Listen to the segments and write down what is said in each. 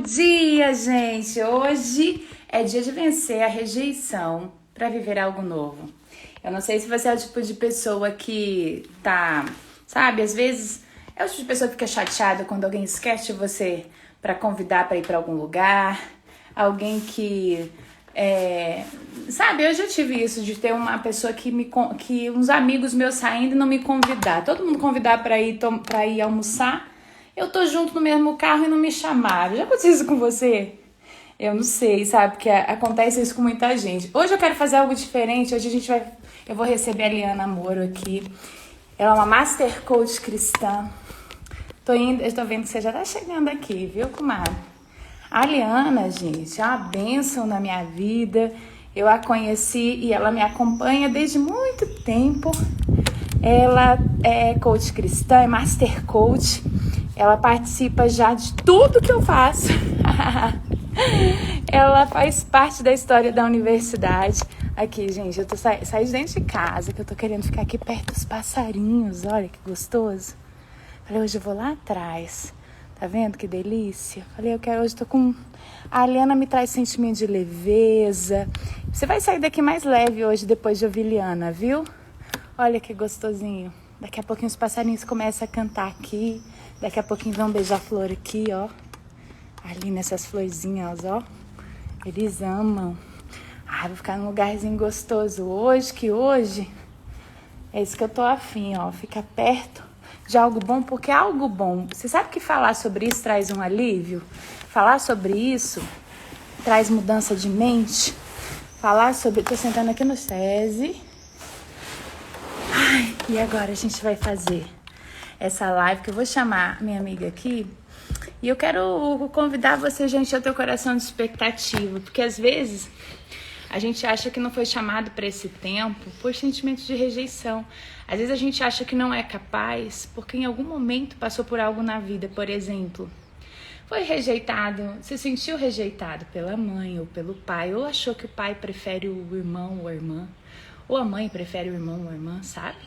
dia, gente! Hoje é dia de vencer a rejeição para viver algo novo. Eu não sei se você é o tipo de pessoa que tá, sabe, às vezes é o tipo de pessoa que fica chateada quando alguém esquece de você para convidar para ir para algum lugar, alguém que sabe, eu já tive isso de ter uma pessoa que uns amigos meus saindo e não me convidar. Todo mundo convidar para ir almoçar. Eu tô junto no mesmo carro e não me chamaram. Já aconteceu isso com você? Eu não sei, sabe? Porque acontece isso com muita gente. Hoje eu quero fazer algo diferente. Hoje eu vou receber a Liana Moro aqui. Ela é uma Master Coach cristã. Eu tô vendo que você já tá chegando aqui, viu, comadre? A Liana, gente, é uma bênção na minha vida. Eu a conheci e ela me acompanha desde muito tempo. Ela é coach cristã, é Master Coach. Ela participa já de tudo que eu faço. Ela faz parte da história da universidade. Aqui, gente, eu tô saí de dentro de casa, que eu tô querendo ficar aqui perto dos passarinhos. Olha que gostoso. Falei, hoje eu vou lá atrás. Tá vendo que delícia? Falei, hoje tô com... A Liana me traz sentimento de leveza. Você vai sair daqui mais leve hoje, depois de ouvir Liana, viu? Olha que gostosinho. Daqui a pouquinho os passarinhos começam a cantar aqui. Daqui a pouquinho vão beijar flor aqui, ó. Ali nessas florzinhas, ó. Eles amam. Vou ficar num lugarzinho gostoso hoje é isso que eu tô afim, ó. Ficar perto de algo bom, porque é algo bom. Você sabe que falar sobre isso traz um alívio? Falar sobre isso traz mudança de mente? Tô sentando aqui no SESI. E agora a gente vai fazer essa live que eu vou chamar minha amiga aqui. E eu quero convidar você, gente, a ter o coração de expectativa. Porque às vezes a gente acha que não foi chamado para esse tempo por sentimentos de rejeição. Às vezes a gente acha que não é capaz porque em algum momento passou por algo na vida. Por exemplo, foi rejeitado, se sentiu rejeitado pela mãe ou pelo pai, ou achou que o pai prefere o irmão ou a irmã, ou a mãe prefere o irmão ou a irmã, sabe?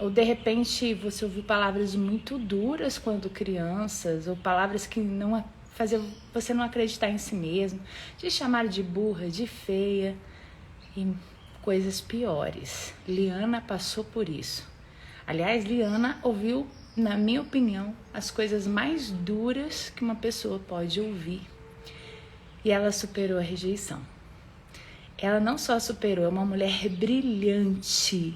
Ou de repente você ouviu palavras muito duras quando crianças, ou palavras que não faziam você não acreditar em si mesmo, te chamaram de burra, de feia e coisas piores. Liana passou por isso. Aliás, Liana ouviu, na minha opinião, as coisas mais duras que uma pessoa pode ouvir. E ela superou a rejeição. Ela não só superou, é uma mulher brilhante.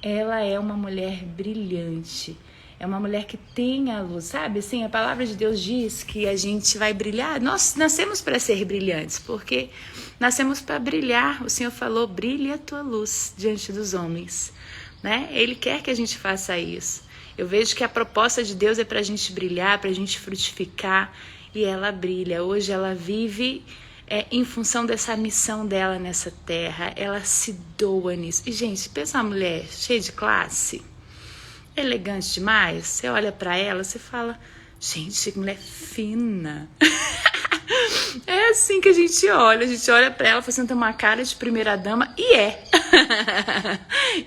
Ela é uma mulher brilhante. É uma mulher que tem a luz, sabe? Assim, a palavra de Deus diz que a gente vai brilhar. Nós nascemos para ser brilhantes, porque nascemos para brilhar. O Senhor falou, brilhe a tua luz diante dos homens, né? Ele quer que a gente faça isso. Eu vejo que a proposta de Deus é para a gente brilhar, para a gente frutificar, e ela brilha. Hoje ela vive em função dessa missão dela nessa terra. Ela se doa nisso. E, gente, pensa uma mulher cheia de classe, elegante demais. Você olha pra ela, você fala, gente, que mulher fina. É assim que a gente olha pra ela, fazendo uma cara de primeira dama, e é.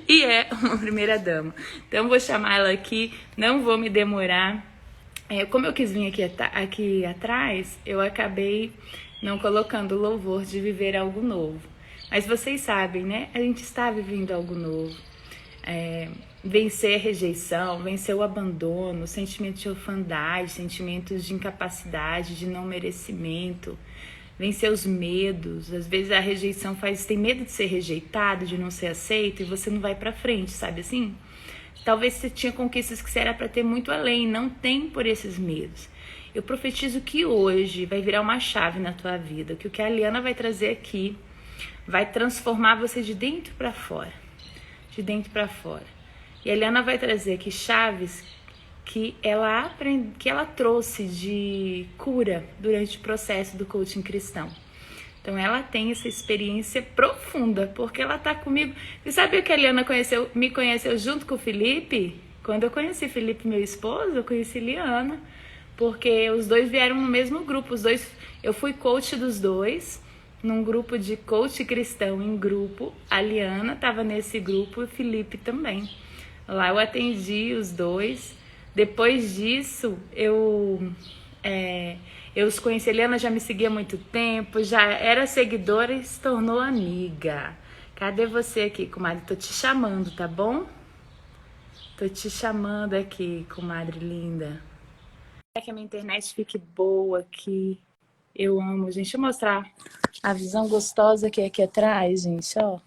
E é uma primeira dama. Então vou chamar ela aqui, não vou me demorar. Como eu quis vir aqui atrás, eu acabei não colocando o louvor de viver algo novo. Mas vocês sabem, né? A gente está vivendo algo novo. Vencer a rejeição, vencer o abandono, sentimento de orfandade, sentimentos de incapacidade, de não merecimento, vencer os medos. Às vezes a rejeição tem medo de ser rejeitado, de não ser aceito, e você não vai pra frente, sabe assim? Talvez você tinha conquistas que você era para ter muito além, não tem por esses medos. Eu profetizo que hoje vai virar uma chave na tua vida, que o que a Liana vai trazer aqui vai transformar você de dentro para fora, de dentro para fora. E a Liana vai trazer aqui chaves que ela trouxe de cura durante o processo do coaching cristão. Então ela tem essa experiência profunda, porque ela tá comigo. Você sabia que a Liana me conheceu junto com o Felipe? Quando eu conheci Felipe, meu esposo, eu conheci Liana, porque os dois vieram no mesmo grupo. Eu fui coach dos dois, num grupo de coach cristão em grupo. A Liana estava nesse grupo e o Felipe também. Lá eu atendi os dois. Depois disso, É, eu os conheci, a Eliana já me seguia há muito tempo, já era seguidora e se tornou amiga. Cadê você aqui, comadre? Tô te chamando, tá bom? Tô te chamando aqui, comadre linda. É que a minha internet fique boa aqui. Eu amo, gente. Deixa eu mostrar a visão gostosa que é aqui atrás, gente, ó.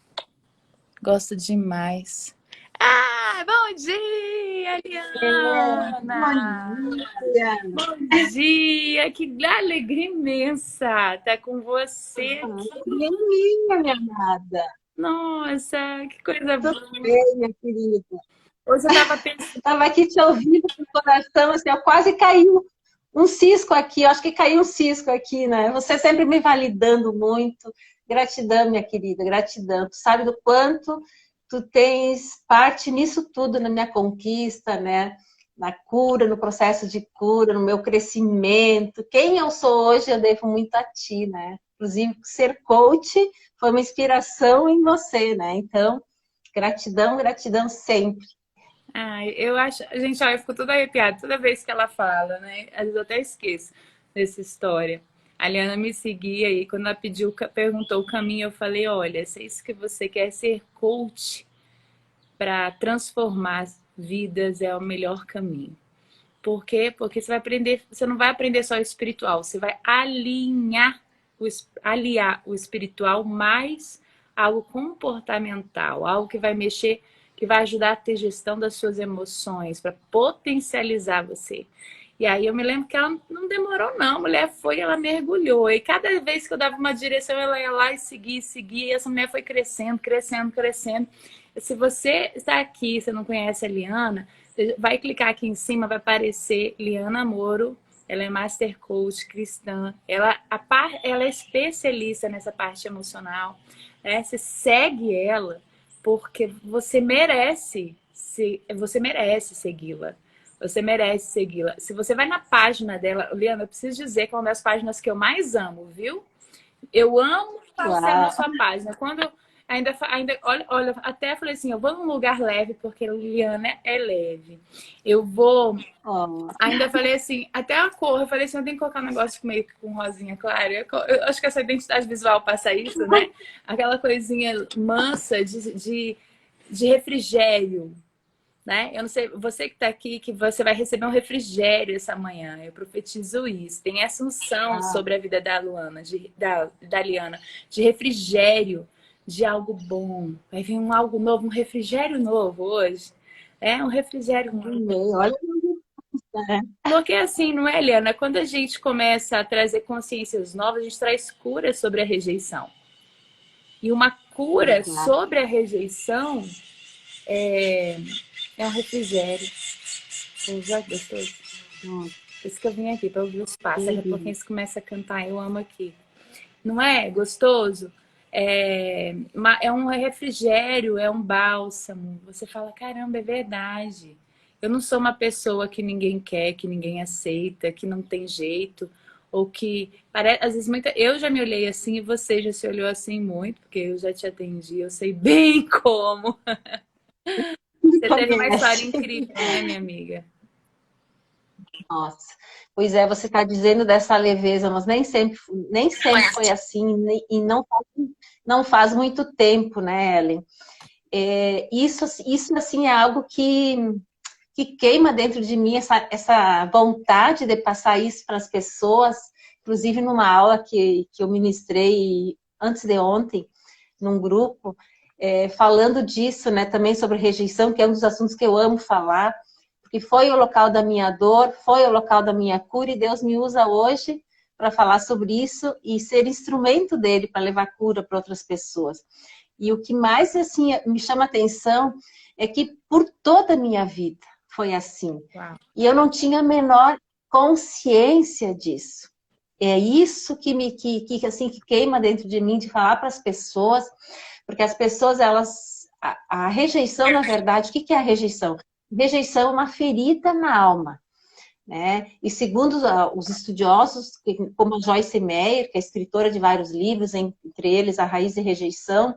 Gosto demais. Ah, bom dia, Eliana! Bom dia. Bom dia! Que alegria imensa estar com você aqui. Alegria minha, minha amada. Nossa, que coisa Tudo boa. bem, minha querida. Hoje eu tava pensando. Estava aqui te ouvindo com o coração, assim, eu quase caiu um cisco aqui, eu acho que caiu um cisco aqui, né? Você sempre me validando muito. Gratidão, minha querida, gratidão. Tu sabe do quanto tu tens parte nisso tudo, na minha conquista, né? Na cura, no processo de cura, no meu crescimento. Quem eu sou hoje, eu devo muito a ti, né? Inclusive, ser coach foi uma inspiração em você, né? Então, gratidão, gratidão sempre. Ai, eu acho. Gente, ó, eu fico toda arrepiada toda vez que ela fala, né? Às vezes eu até esqueço dessa história. A Liana me seguia e quando ela pediu, perguntou o caminho, eu falei: olha, se é isso que você quer ser coach para transformar vidas, é o melhor caminho. Por quê? Porque você vai aprender, você não vai aprender só o espiritual, você vai aliar o espiritual mais algo comportamental, algo que vai mexer, que vai ajudar a ter gestão das suas emoções, para potencializar você. E aí eu me lembro que ela não demorou não, a mulher foi, ela mergulhou. E cada vez que eu dava uma direção, ela ia lá e seguia, e essa mulher foi crescendo, crescendo, crescendo. Se você está aqui, você não conhece a Liana, você vai clicar aqui em cima, vai aparecer Liana Moro. Ela é Master Coach cristã. Ela é especialista nessa parte emocional. Né? Você segue ela porque você merece, você merece segui-la. Você merece segui-la. Se você vai na página dela, Liana, eu preciso dizer que é uma das páginas que eu mais amo, viu? Eu amo passear na Uau! sua página. Quando eu ainda olha, até falei assim, eu vou num lugar leve, porque Liana é leve. Eu vou. Oh, Ainda falei assim, até a cor, eu falei assim, eu tenho que colocar um negócio meio que com rosinha clara. Eu acho que essa identidade visual passa isso, né? Aquela coisinha mansa de refrigério, né? Eu não sei, você que está aqui, que você vai receber um refrigério essa manhã. Eu profetizo isso. Tem essa unção uau. sobre a vida da Luana, da Liana, de refrigério, de algo bom. Vai vir um algo novo, um refrigério novo hoje. É um refrigério novo. Amei. Olha, né? Porque assim, não é, Liana? Quando a gente começa a trazer consciências novas, a gente traz cura sobre a rejeição. E uma cura Exato. sobre a rejeição é, é um refrigério. Já gostou? Hum, Por isso que eu vim aqui, para ouvir os passos. Daqui a pouquinho Querida. você começa a cantar, eu amo aqui. Não é gostoso? É um refrigério, é um bálsamo. Você fala, caramba, é verdade. Eu não sou uma pessoa que ninguém quer, que ninguém aceita, que não tem jeito, ou que parece, às vezes muita, eu já me olhei assim e você já se olhou assim muito, porque eu já te atendi, eu sei bem como. Você teve uma história Conhece. incrível, né, minha amiga? Nossa. Pois é, você está dizendo dessa leveza, mas nem sempre foi assim, e não faz muito tempo, né, Ellen? Isso assim, é algo que queima dentro de mim, essa vontade de passar isso para as pessoas, inclusive numa aula que eu ministrei antes de ontem, num grupo, falando disso, né, também sobre rejeição, que é um dos assuntos que eu amo falar, porque foi o local da minha dor, foi o local da minha cura, e Deus me usa hoje para falar sobre isso e ser instrumento dele para levar cura para outras pessoas. E o que mais assim me chama atenção é que por toda a minha vida foi assim. Uau. E eu não tinha a menor consciência disso. É isso assim, que queima dentro de mim de falar para as pessoas, porque as pessoas, a rejeição, na verdade, o que é a rejeição? Rejeição é uma ferida na alma, né? E segundo os estudiosos, como a Joyce Meyer, que é escritora de vários livros, entre eles A Raiz de Rejeição,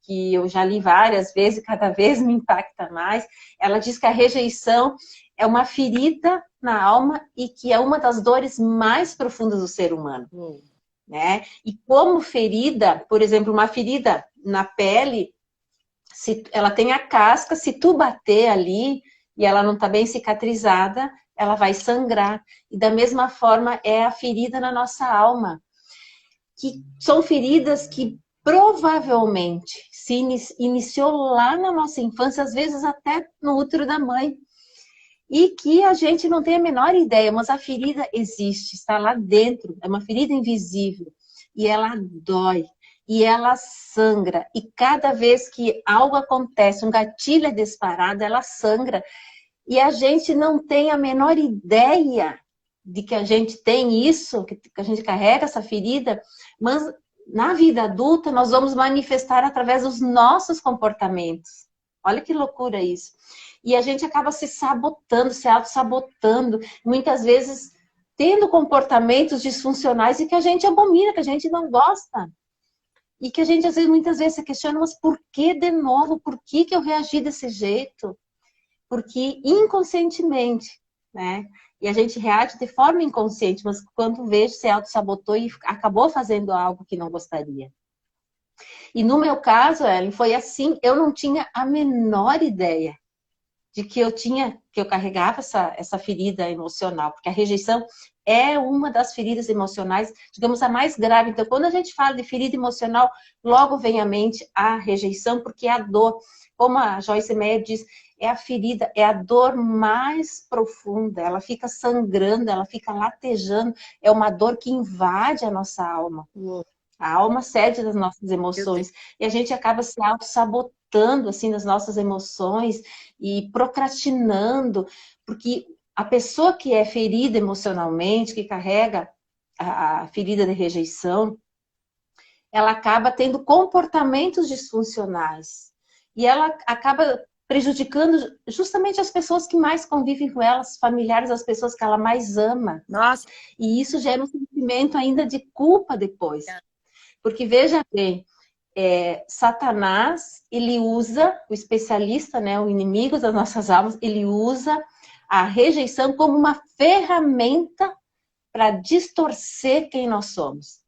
que eu já li várias vezes e cada vez me impacta mais, ela diz que a rejeição é uma ferida na alma e que é uma das dores mais profundas do ser humano, né? E como ferida, por exemplo, uma ferida na pele, se ela tem a casca, se tu bater ali e ela não está bem cicatrizada, ela vai sangrar. E da mesma forma é a ferida na nossa alma, que são feridas que provavelmente se iniciou lá na nossa infância, às vezes até no útero da mãe, e que a gente não tem a menor ideia, mas a ferida existe, está lá dentro, é uma ferida invisível, e ela dói, e ela sangra, e cada vez que algo acontece, um gatilho é disparado, ela sangra, e a gente não tem a menor ideia de que a gente tem isso, que a gente carrega essa ferida, mas na vida adulta nós vamos manifestar através dos nossos comportamentos. Olha que loucura isso. E a gente acaba se sabotando, se auto-sabotando, muitas vezes tendo comportamentos disfuncionais e que a gente abomina, que a gente não gosta. E que a gente, às vezes, muitas vezes se questiona, mas por que de novo? Por que eu reagi desse jeito? Porque inconscientemente, né? E a gente reage de forma inconsciente, mas quando vejo, se auto-sabotou e acabou fazendo algo que não gostaria. E no meu caso, Ellen, foi assim, eu não tinha a menor ideia de que eu carregava essa ferida emocional, porque a rejeição é uma das feridas emocionais, digamos, a mais grave. Então, quando a gente fala de ferida emocional, logo vem à mente a rejeição, porque é a dor. Como a Joyce Meyer diz, é a ferida, é a dor mais profunda, ela fica sangrando, ela fica latejando, é uma dor que invade a nossa alma. A alma cede das nossas emoções e a gente acaba se auto-sabotando assim nas nossas emoções e procrastinando, porque a pessoa que é ferida emocionalmente, que carrega a ferida de rejeição, ela acaba tendo comportamentos disfuncionais e ela acaba prejudicando justamente as pessoas que mais convivem com elas, familiares, as pessoas que ela mais ama. Nossa. E isso gera um sentimento ainda de culpa depois. Porque, veja bem, Satanás, ele usa, o especialista, né, o inimigo das nossas almas, ele usa a rejeição como uma ferramenta para distorcer quem nós somos.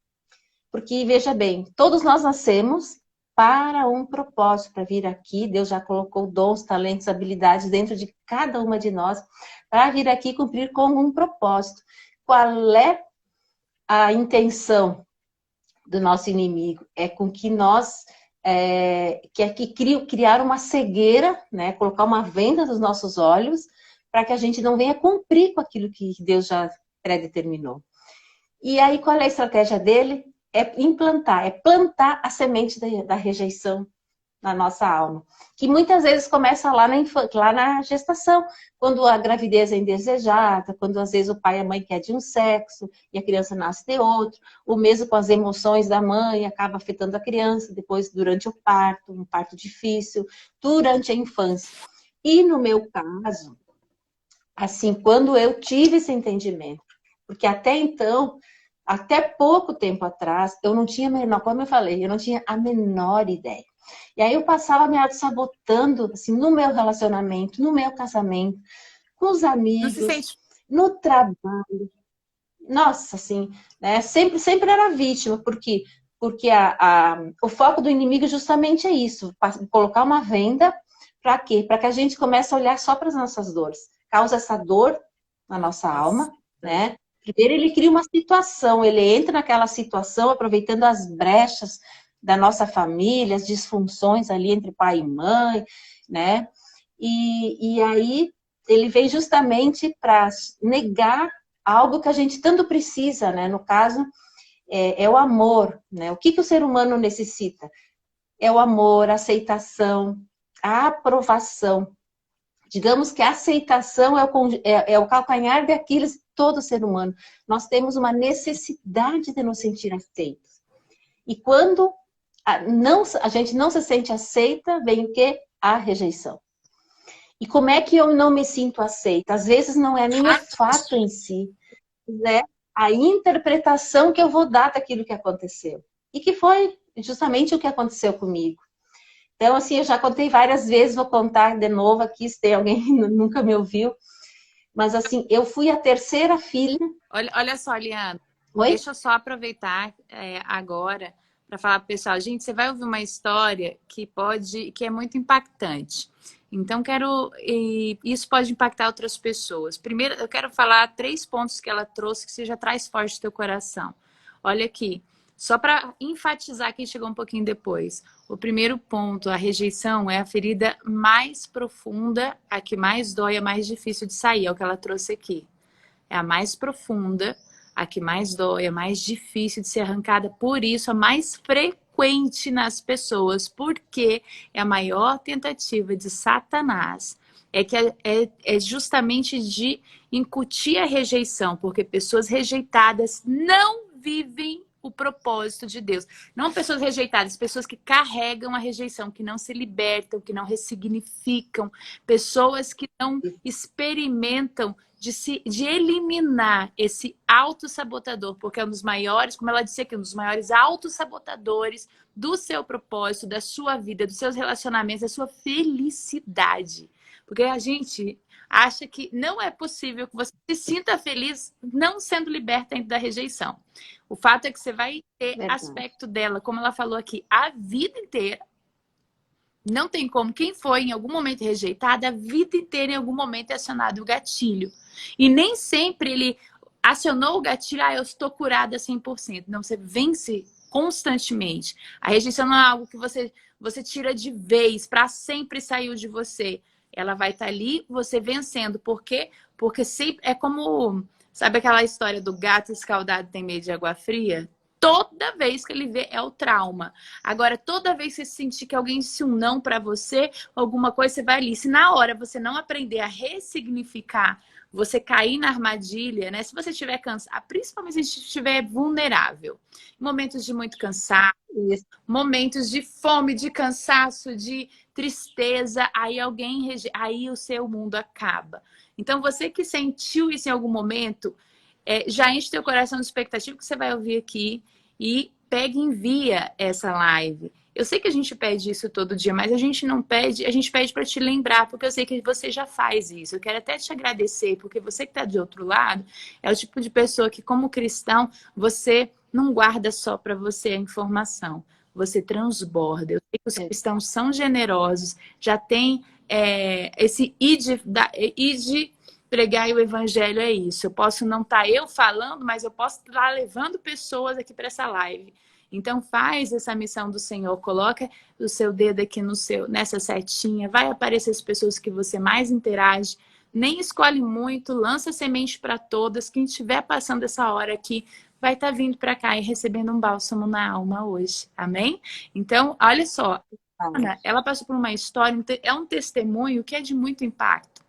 Porque, veja bem, todos nós nascemos para um propósito, para vir aqui. Deus já colocou dons, talentos, habilidades dentro de cada uma de nós, para vir aqui cumprir com um propósito. Qual é a intenção do nosso inimigo? É com que nós criar uma cegueira, né? Colocar uma venda nos nossos olhos, para que a gente não venha cumprir com aquilo que Deus já predeterminou. E aí, qual é a estratégia dele? É implantar, é plantar a semente da rejeição na nossa alma. Que muitas vezes começa lá na gestação, quando a gravidez é indesejada, quando às vezes o pai e a mãe querem de um sexo e a criança nasce de outro, o mesmo com as emoções da mãe acaba afetando a criança, depois durante o parto, um parto difícil, durante a infância. E no meu caso, assim, quando eu tive esse entendimento, porque até então, até pouco tempo atrás, eu não tinha a menor, como eu falei, eu não tinha a menor ideia. E aí eu passava me auto-sabotando, assim, no meu relacionamento, no meu casamento, com os amigos, no trabalho. Nossa, assim, né? Sempre era vítima, porque o foco do inimigo justamente é isso, colocar uma venda, para quê? Para que a gente comece a olhar só para as nossas dores. Causa essa dor na nossa alma, né? Primeiro ele cria uma situação, ele entra naquela situação aproveitando as brechas da nossa família, as disfunções ali entre pai e mãe, né? E aí ele vem justamente para negar algo que a gente tanto precisa, né? No caso, é o amor, né? O que o ser humano necessita? É o amor, a aceitação, a aprovação. Digamos que a aceitação é o calcanhar de Aquiles de todo ser humano. Nós temos uma necessidade de nos sentir aceitos. E quando a gente não se sente aceita, vem o quê? A rejeição. E como é que eu não me sinto aceita? Às vezes não é nem o fato em si, né? A interpretação que eu vou dar daquilo que aconteceu. E que foi justamente o que aconteceu comigo. Então, assim, eu já contei várias vezes, vou contar de novo aqui, se tem alguém que nunca me ouviu. Mas assim, eu fui a terceira filha. Olha só, Liana, Oi? deixa eu só aproveitar agora para falar para o pessoal. Gente, você vai ouvir uma história que é muito impactante. Então, isso pode impactar outras pessoas. Primeiro, eu quero falar 3 pontos que ela trouxe que você já traz forte no teu coração. Olha aqui, só para enfatizar quem chegou um pouquinho depois. O primeiro ponto, a rejeição é a ferida mais profunda, a que mais dói, a mais difícil de sair, é o que ela trouxe aqui. É a mais profunda, a que mais dói, a mais difícil de ser arrancada, por isso a mais frequente nas pessoas, porque é a maior tentativa de Satanás. É justamente de incutir a rejeição, porque pessoas rejeitadas não vivem o propósito de Deus. Não pessoas rejeitadas, pessoas que carregam a rejeição, que não se libertam, que não ressignificam, pessoas que não experimentam de eliminar esse autossabotador, porque é um dos maiores, como ela disse aqui, um dos maiores autossabotadores do seu propósito, da sua vida, dos seus relacionamentos, da sua felicidade. Porque a gente acha que não é possível que você se sinta feliz não sendo liberta da rejeição. O fato é que você vai ter aspecto dela, como ela falou aqui, a vida inteira. Não tem como. Quem foi em algum momento rejeitado, a vida inteira em algum momento é acionado o gatilho. E nem sempre ele acionou o gatilho, eu estou curada 100%. Não, você vence constantemente. A rejeição não é algo que você tira de vez, para sempre saiu de você. Ela vai estar ali, você vencendo. Por quê? Porque sempre é como... Sabe aquela história do gato escaldado tem medo de água fria? Toda vez que ele vê é o trauma. Agora, toda vez que você sentir que alguém disse um não para você, alguma coisa, você vai ali. Se na hora você não aprender a ressignificar, você cair na armadilha, né? Se você estiver cansado, principalmente se você estiver vulnerável, momentos de muito cansaço, momentos de fome, de cansaço, de tristeza, aí o seu mundo acaba. Então, você que sentiu isso em algum momento, já enche teu coração de expectativa que você vai ouvir aqui e pega e envia essa live. Eu sei que a gente pede isso todo dia, mas a gente não pede, a gente pede para te lembrar, porque eu sei que você já faz isso. Eu quero até te agradecer, porque você que está de outro lado é o tipo de pessoa que, como cristão, você não guarda só para você a informação, você transborda. Eu sei que os cristãos são generosos, já tem esse id pregar o evangelho é isso. Eu posso não estar eu falando, mas eu posso estar levando pessoas aqui para essa live. Então faz essa missão do Senhor, coloca o seu dedo aqui nessa setinha, vai aparecer as pessoas que você mais interage, nem escolhe muito, lança semente para todas, quem estiver passando essa hora aqui vai estar vindo para cá e recebendo um bálsamo na alma hoje, amém? Então, olha só, Ana, ela passou por uma história, é um testemunho que é de muito impacto.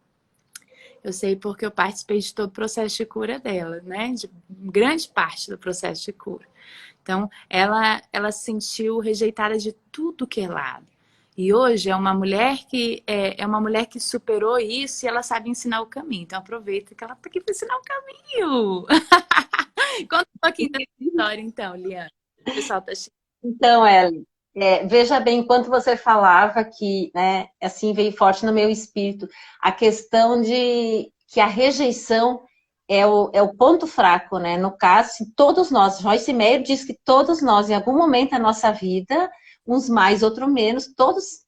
Eu sei porque eu participei de todo o processo de cura dela, né? De grande parte do processo de cura. Então, ela se sentiu rejeitada de tudo que é lado. E hoje é uma mulher que superou isso e ela sabe ensinar o caminho. Então, aproveita que ela está aqui para ensinar o caminho. Conta um pouquinho da história, então, Liana. O pessoal tá... Então, Ellen, veja bem, enquanto você falava que, né, assim veio forte no meu espírito, a questão de que a rejeição é o ponto fraco, né? No caso, todos nós, Joyce Meyer diz que todos nós, em algum momento da nossa vida, uns mais, outros menos, todos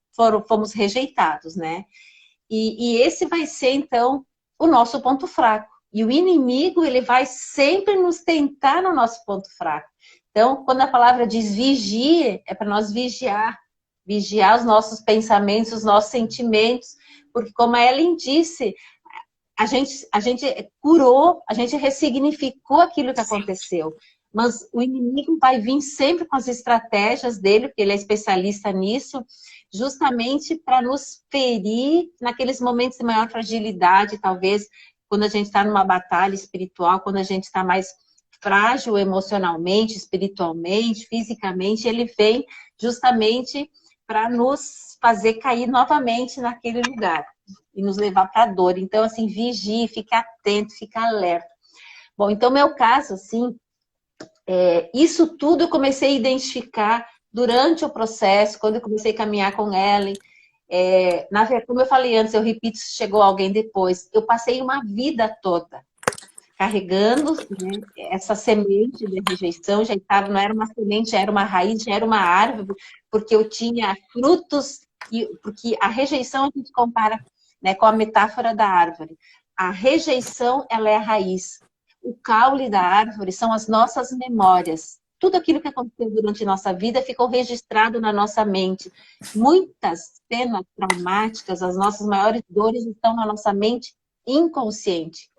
fomos rejeitados, né? E esse vai ser, então, o nosso ponto fraco. E o inimigo, ele vai sempre nos tentar no nosso ponto fraco. Então, quando a palavra diz vigie, é para nós vigiar os nossos pensamentos, os nossos sentimentos, porque como a Ellen disse, a gente curou, a gente ressignificou aquilo que aconteceu. Mas o inimigo vai vir sempre com as estratégias dele, porque ele é especialista nisso, justamente para nos ferir naqueles momentos de maior fragilidade, talvez, quando a gente está numa batalha espiritual, quando a gente está mais frágil emocionalmente, espiritualmente, fisicamente, ele vem justamente para nos fazer cair novamente naquele lugar e nos levar para a dor. Então, assim, vigie, fique atento, fique alerta. Bom, então, meu caso, assim, isso tudo eu comecei a identificar durante o processo, quando eu comecei a caminhar com Ellen. Na verdade, como eu falei antes, eu repito, chegou alguém depois. Eu passei uma vida toda carregando, né, essa semente de rejeição, já estava, não era uma semente, era uma raiz, já era uma árvore, porque eu tinha frutos, porque a rejeição a gente compara, né, com a metáfora da árvore. A rejeição, ela é a raiz. O caule da árvore são as nossas memórias. Tudo aquilo que aconteceu durante a nossa vida ficou registrado na nossa mente. Muitas cenas traumáticas, as nossas maiores dores estão na nossa mente inconsciente,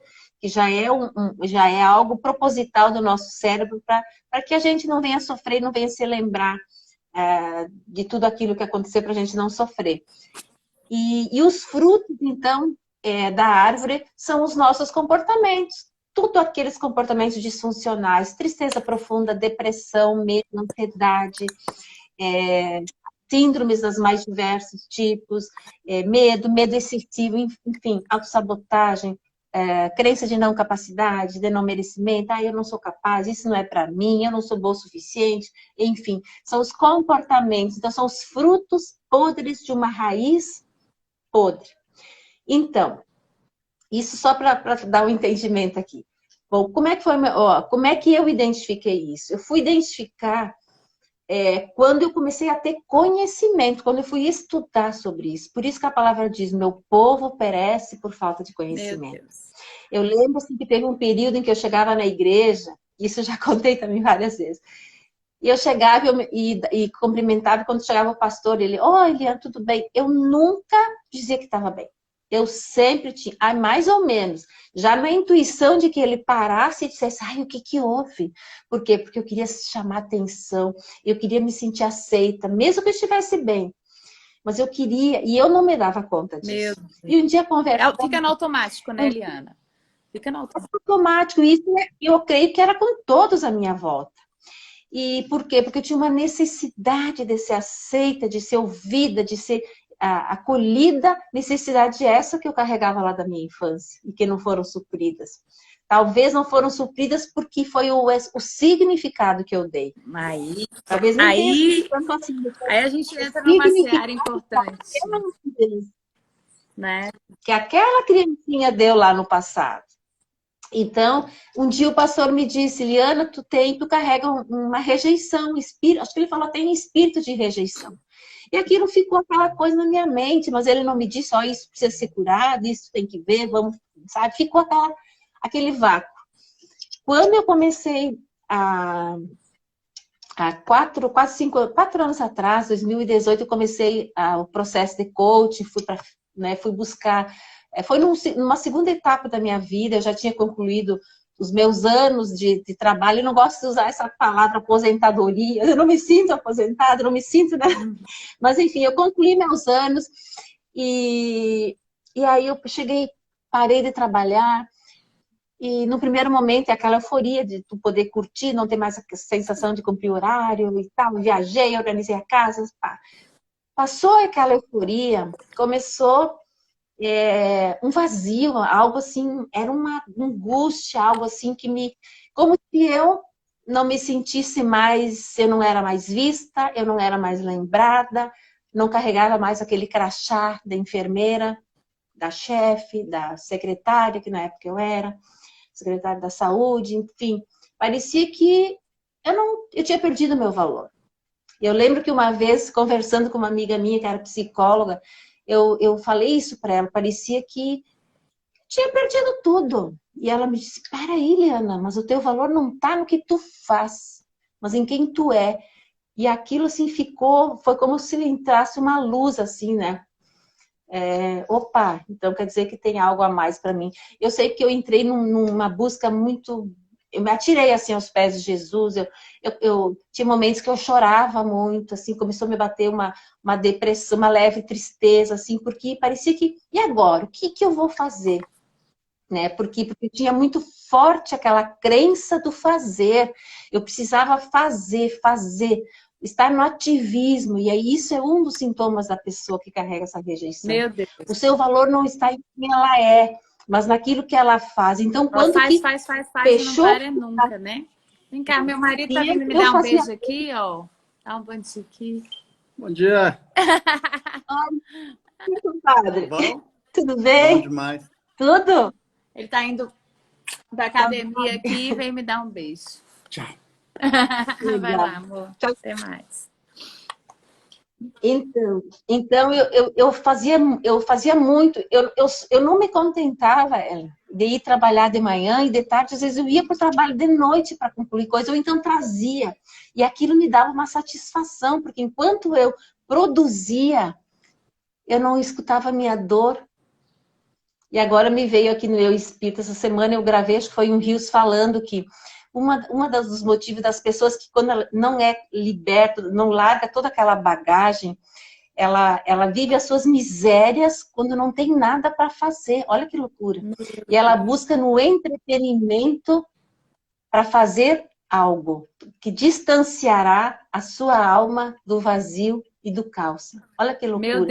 que já é algo proposital do nosso cérebro para que a gente não venha sofrer, não venha se lembrar de tudo aquilo que aconteceu para a gente não sofrer. E os frutos, então, da árvore são os nossos comportamentos. Tudo aqueles comportamentos disfuncionais, tristeza profunda, depressão, medo, ansiedade, síndromes dos mais diversos tipos, medo excessivo, enfim, autossabotagem, crença de não capacidade, de não merecimento, eu não sou capaz, isso não é para mim, eu não sou boa o suficiente, enfim, são os comportamentos, então são os frutos podres de uma raiz podre. Então, isso só para dar um entendimento aqui. Bom, como é que eu identifiquei isso? Eu fui identificar quando eu comecei a ter conhecimento, quando eu fui estudar sobre isso. Por isso que a palavra diz, meu povo perece por falta de conhecimento. Eu lembro assim, que teve um período em que eu chegava na igreja, isso eu já contei também várias vezes, e eu chegava e cumprimentava, quando chegava o pastor, ele, Eliana, tudo bem? Eu nunca dizia que estava bem. Eu sempre tinha, mais ou menos, já na intuição de que ele parasse e dissesse, o que houve? Por quê? Porque eu queria chamar atenção, eu queria me sentir aceita, mesmo que eu estivesse bem. Mas eu queria, e eu não me dava conta disso. E um dia conversando... Fica no automático, né, Eliana? Fica no automático. Isso eu creio que era com todos à minha volta. E por quê? Porque eu tinha uma necessidade de ser aceita, de ser ouvida, de ser acolhida, necessidade essa que eu carregava lá da minha infância e que não foram supridas. Talvez não foram supridas porque foi o significado que eu dei. Talvez não tenha tanto assim. Aí a gente entra numa seara importante, né? Que aquela criancinha deu lá no passado. Então, um dia o pastor me disse, Eliana, tu carrega uma rejeição, acho que ele falou, tem espírito de rejeição. E aquilo ficou aquela coisa na minha mente, mas ele não me disse, isso precisa ser curado, isso tem que ver, vamos, sabe? Ficou aquele vácuo. Quando eu comecei há 4 anos atrás, 2018, eu comecei o processo de coaching, fui buscar... Foi numa segunda etapa da minha vida, eu já tinha concluído os meus anos de trabalho, eu não gosto de usar essa palavra aposentadoria, eu não me sinto aposentada, não me sinto, né? Mas enfim, eu concluí meus anos e aí eu parei de trabalhar e no primeiro momento é aquela euforia de tu poder curtir, não ter mais a sensação de cumprir horário e tal, viajei, organizei a casa, pá. Passou aquela euforia, começou... um vazio, algo assim, era uma angústia, algo assim como se eu não me sentisse mais, eu não era mais vista, eu não era mais lembrada, não carregava mais aquele crachá da enfermeira, da chefe, da secretária, que na época eu era, secretária da saúde, enfim, parecia que eu tinha perdido o meu valor. Eu lembro que uma vez, conversando com uma amiga minha, que era psicóloga, eu falei isso para ela, parecia que tinha perdido tudo. E ela me disse, para aí, Eliana, mas o teu valor não está no que tu faz, mas em quem tu é. E aquilo assim foi como se entrasse uma luz assim, né? Opa, então quer dizer que tem algo a mais para mim. Eu sei que eu entrei numa busca muito... Eu me atirei assim aos pés de Jesus, eu tinha momentos que eu chorava muito, assim, começou a me bater uma depressão, uma leve tristeza, assim, porque parecia que, e agora? O que eu vou fazer? Né? Porque tinha muito forte aquela crença do fazer, eu precisava fazer, estar no ativismo, e aí isso é um dos sintomas da pessoa que carrega essa rejeição. Meu Deus. O seu valor não está em quem ela é, mas naquilo que ela faz. Então, quando faz, fechou, não para nunca, né? Vem cá, meu marido tá vindo me dar um beijo aqui, ó. Dá um bom dia aqui. Bom dia. Padre, Bom? tudo Bom bem? demais. Tudo? Ele tá indo pra academia aqui e veio me dar um beijo. Tchau. Vai Legal. lá, amor. Tchau. Até mais. Então eu fazia muito, eu não me contentava, Ellen, de ir trabalhar de manhã e de tarde, às vezes eu ia para o trabalho de noite para concluir coisas, ou então trazia, e aquilo me dava uma satisfação, porque enquanto eu produzia, eu não escutava a minha dor. E agora me veio aqui no Eu Espírito, essa semana eu gravei, acho que foi um Rios falando que uma dos motivos das pessoas que quando ela não é liberta, não larga toda aquela bagagem, ela vive as suas misérias quando não tem nada para fazer. Olha que loucura. E ela busca no entretenimento para fazer algo que distanciará a sua alma do vazio e do caos. Olha que loucura.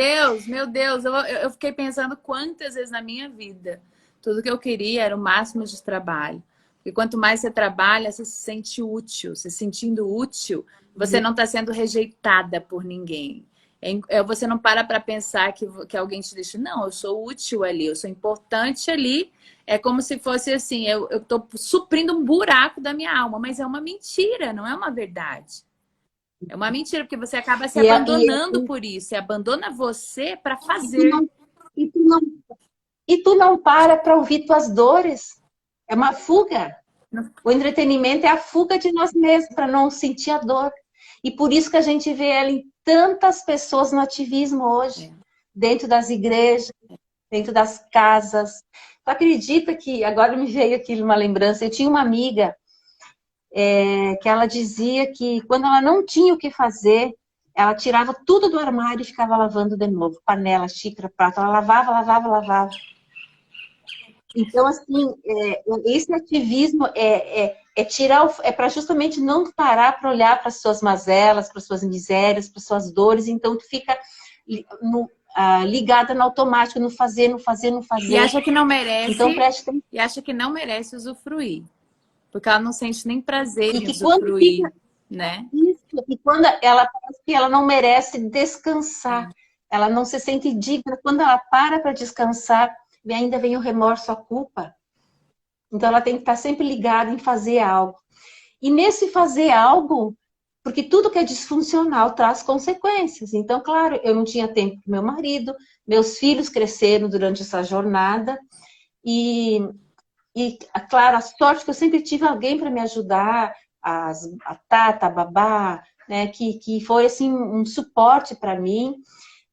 Meu Deus, eu fiquei pensando quantas vezes na minha vida tudo que eu queria era o máximo de trabalho. E quanto mais você trabalha, você se sente útil. Se sentindo útil, você não está sendo rejeitada por ninguém. Você não para pensar que alguém te deixa. Não, eu sou útil ali, eu sou importante ali. É como se fosse assim, eu estou suprindo um buraco da minha alma, mas é uma mentira, não é uma verdade. É uma mentira, porque você acaba se abandonando por isso. Você abandona você para fazer. E tu não, e tu não para ouvir tuas dores. É uma fuga. O entretenimento é a fuga de nós mesmos, para não sentir a dor. E por isso que a gente vê ela em tantas pessoas no ativismo hoje. Dentro das igrejas, dentro das casas. Tu acredita que, agora me veio aqui uma lembrança, eu tinha uma amiga que ela dizia que quando ela não tinha o que fazer, ela tirava tudo do armário e ficava lavando de novo. Panela, xícara, prato. Ela lavava, lavava, lavava. Então, assim, esse ativismo é para justamente não parar para olhar para as suas mazelas, para as suas misérias, para as suas dores. Então, tu fica ligada no automático, no fazer, no fazer, no fazer. E acha que não merece. Então, preste atenção. E acha que não merece usufruir. Porque ela não sente nem prazer em que usufruir, fica, né? Isso, e quando ela parece que ela não merece descansar, ela não se sente digna, quando ela para descansar, ainda vem o remorso, a culpa. Então ela tem que estar sempre ligada em fazer algo. E nesse fazer algo, porque tudo que é disfuncional traz consequências. Então, claro, eu não tinha tempo para meu marido, meus filhos cresceram durante essa jornada, e claro, a sorte que eu sempre tive alguém para me ajudar, a Tata, a Babá, né, que foi assim um suporte para mim,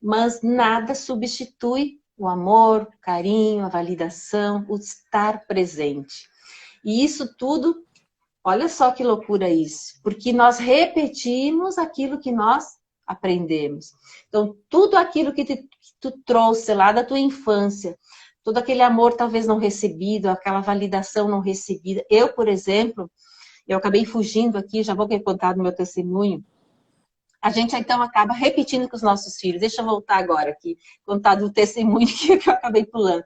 mas nada substitui o amor, o carinho, a validação, o estar presente. E isso tudo, olha só que loucura isso, porque nós repetimos aquilo que nós aprendemos. Então, tudo aquilo que tu trouxe lá da tua infância, todo aquele amor talvez não recebido, aquela validação não recebida. Eu, por exemplo, eu acabei fugindo aqui, já vou contar do meu testemunho. A gente então acaba repetindo com os nossos filhos. Deixa eu voltar agora aqui, contar do testemunho que eu acabei pulando.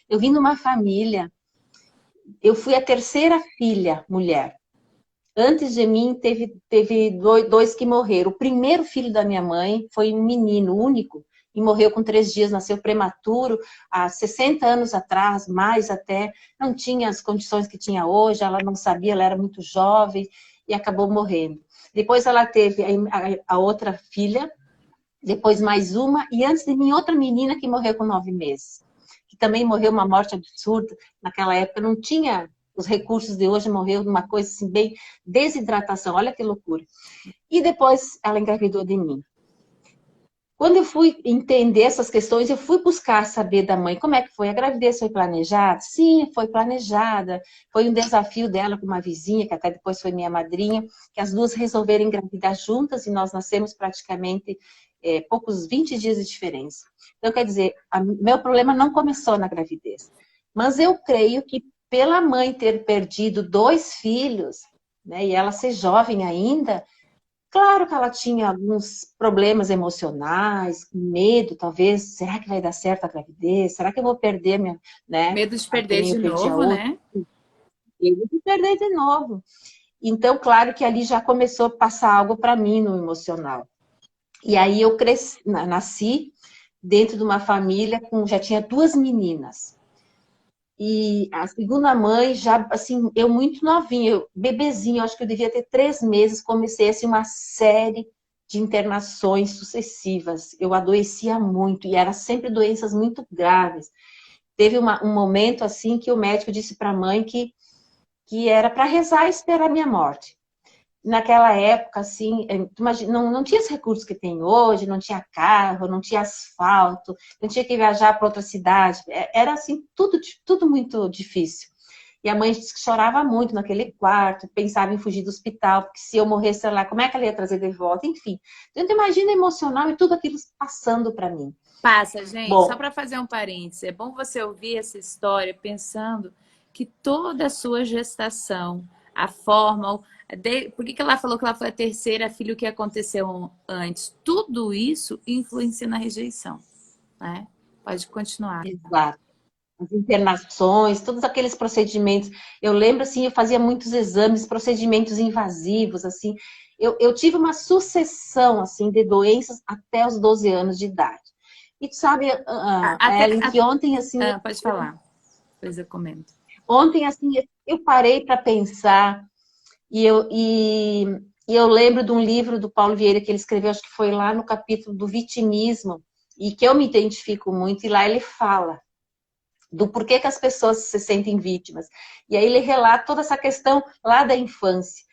Eu vim numa família, eu fui a terceira filha, mulher. Antes de mim, teve dois que morreram. O primeiro filho da minha mãe foi um menino único, e morreu com 3 dias, nasceu prematuro, há 60 anos atrás, mais até, não tinha as condições que tinha hoje, ela não sabia, ela era muito jovem, e acabou morrendo. Depois ela teve a outra filha, depois mais uma, e antes de mim, outra menina que morreu com 9 meses, que também morreu uma morte absurda, naquela época não tinha os recursos de hoje, morreu de uma coisa assim, bem desidratação, olha que loucura. E depois ela engravidou de mim. Quando eu fui entender essas questões, eu fui buscar saber da mãe como é que foi. A gravidez foi planejada? Sim, foi planejada. Foi um desafio dela com uma vizinha, que até depois foi minha madrinha, que as duas resolveram engravidar juntas e nós nascemos praticamente poucos 20 dias de diferença. Então, quer dizer, meu problema não começou na gravidez. Mas eu creio que pela mãe ter perdido 2 filhos, né, e ela ser jovem ainda, claro que ela tinha alguns problemas emocionais, medo, talvez. Será que vai dar certo a gravidez? Será que eu vou perder minha, né? Medo de perder de perdi a novo, outra. né? Medo de perder de novo. Então, claro que ali já começou a passar algo para mim no emocional. E aí eu nasci, dentro de uma família já tinha 2 meninas. E a segunda mãe, já, assim, eu muito novinha, bebezinha, acho que eu devia ter 3 meses, comecei, assim, uma série de internações sucessivas. Eu adoecia muito, e eram sempre doenças muito graves. Teve um momento, assim, que o médico disse para a mãe que era para rezar e esperar a minha morte. Naquela época, assim, imagina, não tinha os recursos que tem hoje, não tinha carro, não tinha asfalto, não tinha que viajar para outra cidade. Era, assim, tudo muito difícil. E a mãe disse que chorava muito naquele quarto, pensava em fugir do hospital, porque se eu morresse lá, como é que ela ia trazer de volta? Enfim, então imagina emocional e tudo aquilo passando para mim. Passa, gente. Só Bom, para fazer um parênteses, é bom você ouvir essa história pensando que toda a sua gestação, a forma, por que ela falou que ela foi a terceira filha, o que aconteceu antes, tudo isso influencia na rejeição, né? Pode continuar. exato. As internações, todos aqueles procedimentos. Eu lembro, assim, eu fazia muitos exames, procedimentos invasivos, assim. Eu tive uma sucessão, assim, de doenças até os 12 anos de idade. E tu sabe, Até, Ellen, que ontem, assim, pode falar, depois eu comento. ontem, assim, eu parei para pensar e eu lembro de um livro do Paulo Vieira que ele escreveu, acho que foi lá no capítulo do vitimismo, e que eu me identifico muito, e lá ele fala do porquê que as pessoas se sentem vítimas. E aí ele relata toda essa questão lá da infância,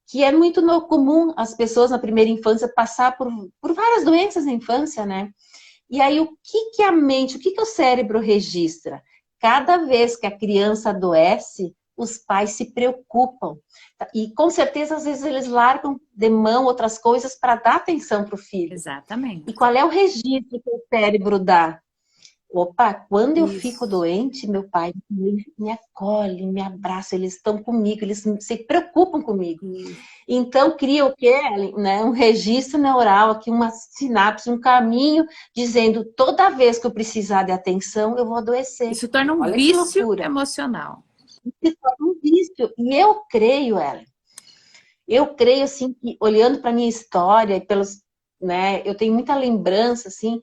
que é muito comum as pessoas na primeira infância passar por várias doenças na infância, né? E aí o que a mente, o que o cérebro registra? Cada vez que a criança adoece, os pais se preocupam. E com certeza, às vezes, eles largam de mão outras coisas para dar atenção para o filho. Exatamente. E qual é o registro que o cérebro dá? Opa, quando eu fico Isso. doente, meu pai me acolhe, me abraça, eles estão comigo, eles se preocupam comigo. Isso. Então, cria o quê? Né? Um registro neural, aqui uma sinapse, um caminho, dizendo toda vez que eu precisar de atenção, eu vou adoecer. Isso torna um Olha que vício loucura. emocional. Isso torna um vício. E eu creio, Ellen, eu creio, assim, que olhando para a minha história, né, eu tenho muita lembrança, assim,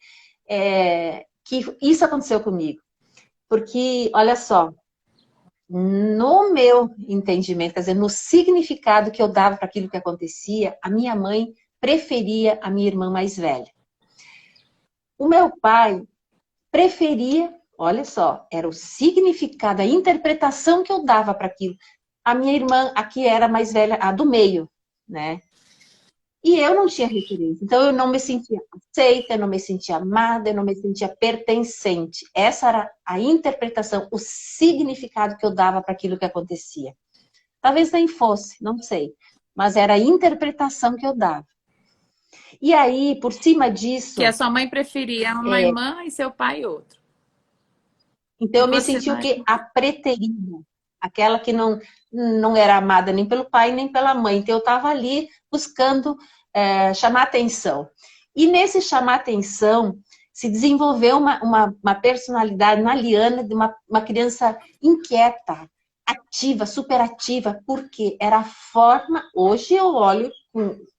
que isso aconteceu comigo. Porque, olha só, no meu entendimento, quer dizer, no significado que eu dava para aquilo que acontecia, a minha mãe preferia a minha irmã mais velha. O meu pai preferia, olha só, era o significado, a interpretação que eu dava para aquilo. A minha irmã, a que era mais velha, a do meio, né? E eu não tinha referência. Então, eu não me sentia aceita, eu não me sentia amada, eu não me sentia pertencente. Essa era a interpretação, o significado que eu dava para aquilo que acontecia. Talvez nem fosse, não sei. Mas era a interpretação que eu dava. E aí, por cima disso... Que a sua mãe preferia uma irmã e seu pai outro. Então, E eu me você senti o não... quê? A preterida. Aquela que não era amada nem pelo pai, nem pela mãe. Então, eu estava ali buscando chamar atenção. E nesse chamar atenção, se desenvolveu uma personalidade na Liana de uma criança inquieta, ativa, superativa, porque era a forma, hoje eu olho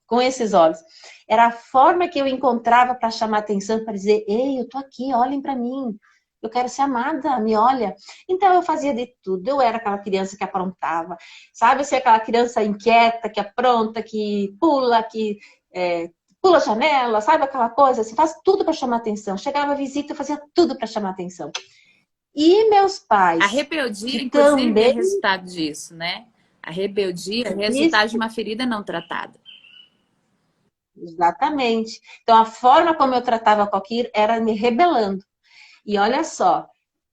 com esses olhos, era a forma que eu encontrava para chamar atenção, para dizer, ei, eu tô aqui, olhem para mim, eu quero ser amada, me olha. Então eu fazia de tudo, eu era aquela criança que aprontava, sabe, ser aquela criança inquieta, que apronta, que pula, pula a janela, sabe aquela coisa, assim, faz tudo para chamar atenção. Chegava a visita, eu fazia tudo para chamar atenção. E meus pais... A rebeldia, que inclusive, é também... resultado disso, né? A rebeldia é resultado de uma ferida não tratada. Exatamente. Então, a forma como eu tratava com aquilo era me rebelando. E olha só,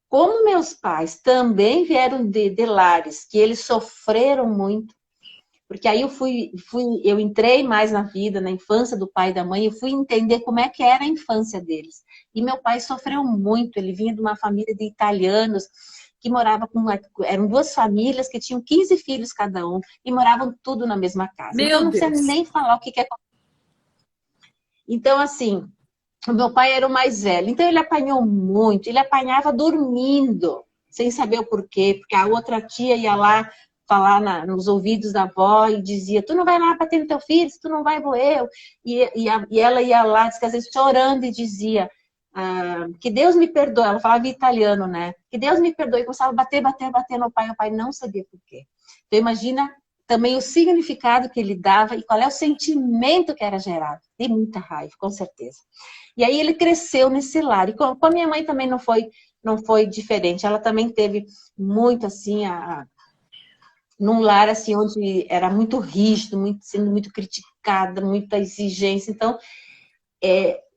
como meus pais também vieram de lares que eles sofreram muito, porque aí eu entrei mais na vida, na infância do pai e da mãe, eu fui entender como é que era a infância deles. E meu pai sofreu muito, ele vinha de uma família de italianos que morava eram 2 famílias que tinham 15 filhos cada um e moravam tudo na mesma casa. Então, Meu não sei Deus! nem falar o que é. Então, assim, o meu pai era o mais velho, então ele apanhou muito, ele apanhava dormindo, sem saber o porquê, porque a outra tia ia lá falar nos ouvidos da avó e dizia, tu não vai lá bater no teu filho, se tu não vai, vou eu. E ela ia lá, às vezes chorando, e dizia, que Deus me perdoe. Ela falava em italiano, né? Que Deus me perdoe. E começava a bater, bater, bater no pai. O pai não sabia por quê. Então, imagina também o significado que ele dava e qual é o sentimento que era gerado. De muita raiva, com certeza. E aí ele cresceu nesse lar. E com a minha mãe também não foi diferente. Ela também teve muito, assim, num lar, assim, onde era muito rígido, sendo muito criticada, muita exigência. Então,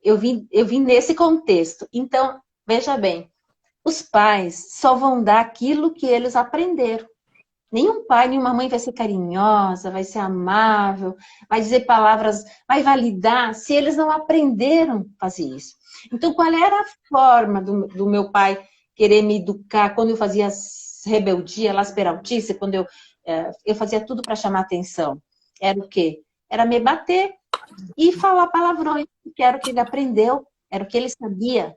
eu vim nesse contexto. Então, veja bem, os pais só vão dar aquilo que eles aprenderam. Nenhum pai, nenhuma mãe vai ser carinhosa, vai ser amável, vai dizer palavras, vai validar, se eles não aprenderam a fazer isso. Então, qual era a forma do meu pai querer me educar quando eu fazia as rebeldia, las peraltice, quando eu fazia tudo para chamar atenção? Era o quê? Era me bater e falar palavrões, que era o que ele aprendeu, era o que ele sabia.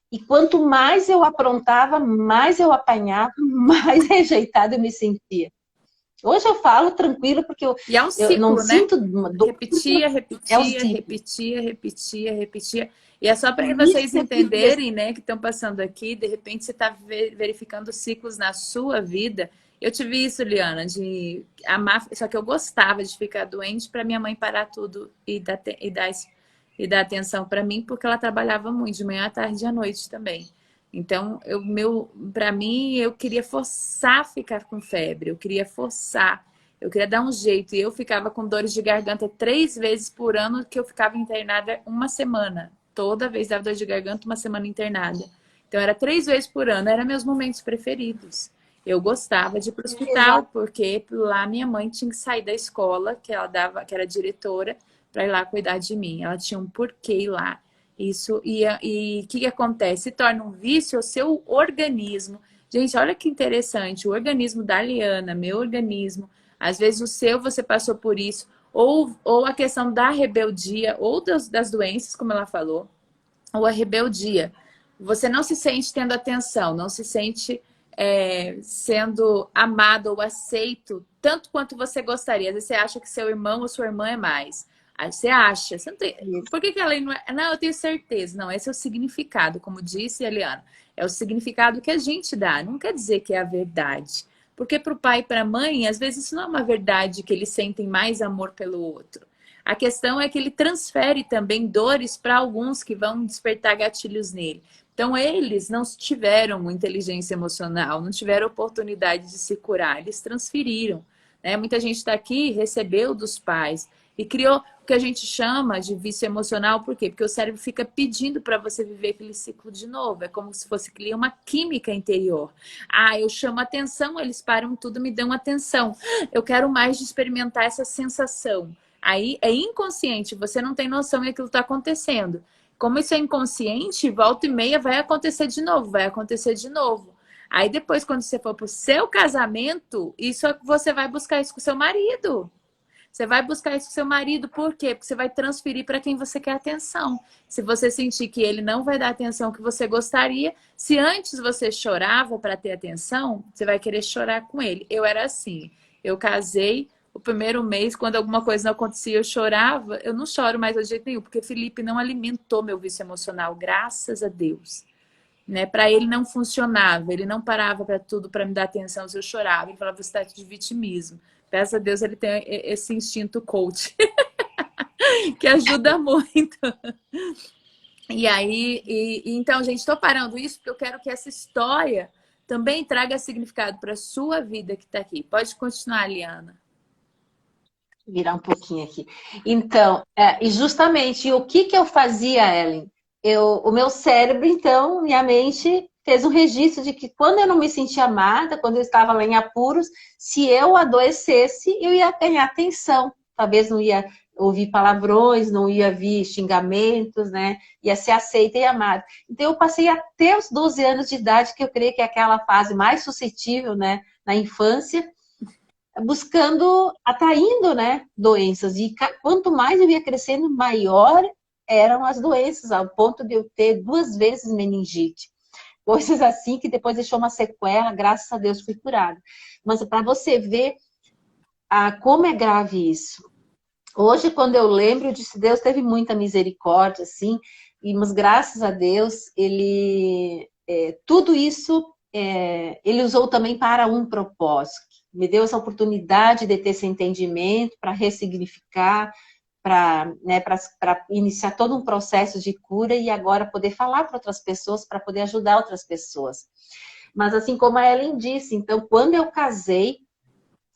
E quanto mais eu aprontava, mais eu apanhava, mais rejeitada eu me sentia. Hoje eu falo tranquilo, porque E é um eu não ciclo, né? sinto dor. Repetia, É um repetia, ciclo. repetia, repetia, repetia. E é só para Isso vocês que eu quis dizer. entenderem, né, que estão passando aqui, de repente você está verificando ciclos na sua vida. Eu tive isso, Liana, de amar, só que eu gostava de ficar doente para minha mãe parar tudo e dar atenção para mim, porque ela trabalhava muito, de manhã à tarde e à noite também. Então, para mim, eu queria forçar a ficar com febre, eu queria forçar. Eu queria dar um jeito. E eu ficava com dores de garganta 3 vezes por ano, que eu ficava internada uma semana. Toda vez dava dor de garganta, uma semana internada. Então, era 3 vezes por ano. Eram meus momentos preferidos. Eu gostava de ir para o hospital, Exato. porque lá minha mãe tinha que sair da escola, que ela dava, que era diretora, para ir lá cuidar de mim. Ela tinha um porquê ir lá. Isso ia, e o que acontece? Se torna um vício o seu organismo. Gente, olha que interessante. O organismo da Liana, meu organismo, às vezes o seu você passou por isso, ou a questão da rebeldia, ou das doenças, como ela falou, ou a rebeldia. Você não se sente tendo atenção, não se sente sendo amado ou aceito tanto quanto você gostaria. Às vezes você acha que seu irmão ou sua irmã é mais. Aí você acha. Você não tem... Por que ela não é? Não, eu tenho certeza. Não, esse é o significado, como disse a Eliana. É o significado que a gente dá. Não quer dizer que é a verdade. Porque para o pai e para a mãe, às vezes isso não é uma verdade que eles sentem mais amor pelo outro. A questão é que ele transfere também dores para alguns que vão despertar gatilhos nele. Então, eles não tiveram inteligência emocional, não tiveram oportunidade de se curar, eles transferiram. Né? Muita gente está aqui, recebeu dos pais e criou o que a gente chama de vício emocional. Por quê? Porque o cérebro fica pedindo para você viver aquele ciclo de novo. É como se fosse criar uma química interior. Ah, eu chamo atenção, eles param tudo, me dão atenção. Eu quero mais de experimentar essa sensação. Aí é inconsciente, você não tem noção de que aquilo está acontecendo. Como isso é inconsciente, volta e meia vai acontecer de novo, vai acontecer de novo. Aí depois, quando você for pro seu casamento, você vai buscar isso com o seu marido. Você vai buscar isso com o seu marido, por quê? Porque você vai transferir para quem você quer atenção. Se você sentir que ele não vai dar a atenção que você gostaria, se antes você chorava para ter atenção, você vai querer chorar com ele. Eu era assim, eu casei, o primeiro mês, quando alguma coisa não acontecia, eu chorava. Eu não choro mais de jeito nenhum, porque Felipe não alimentou meu vício emocional, graças a Deus. Né? Para ele não funcionava, ele não parava para tudo para me dar atenção se eu chorava. Ele falava, você está de vitimismo. Graças a Deus ele tem esse instinto coach, que ajuda muito. E aí, então, gente, estou parando isso porque eu quero que essa história também traga significado para a sua vida que está aqui. Pode continuar, Liana. Virar um pouquinho aqui. Então, e justamente, o que eu fazia, Ellen? O meu cérebro, então, minha mente fez um registro de que quando eu não me sentia amada, quando eu estava lá em apuros, se eu adoecesse, eu ia ganhar atenção. Talvez não ia ouvir palavrões, não ia ouvir xingamentos, né? Ia ser aceita e amada. Então, eu passei até os 12 anos de idade, que eu creio que é aquela fase mais suscetível, né? Na infância, buscando, atraindo, né, doenças. E quanto mais eu ia crescendo, maior eram as doenças, ao ponto de eu ter 2 vezes meningite. Coisas assim que depois deixou uma sequela, graças a Deus fui curada. Mas para você ver como é grave isso. Hoje, quando eu lembro, eu disse, Deus teve muita misericórdia, assim, mas graças a Deus, tudo isso ele usou também para um propósito. Me deu essa oportunidade de ter esse entendimento para ressignificar, para iniciar todo um processo de cura e agora poder falar para outras pessoas, para poder ajudar outras pessoas. Mas assim como a Ellen disse, então, quando eu casei,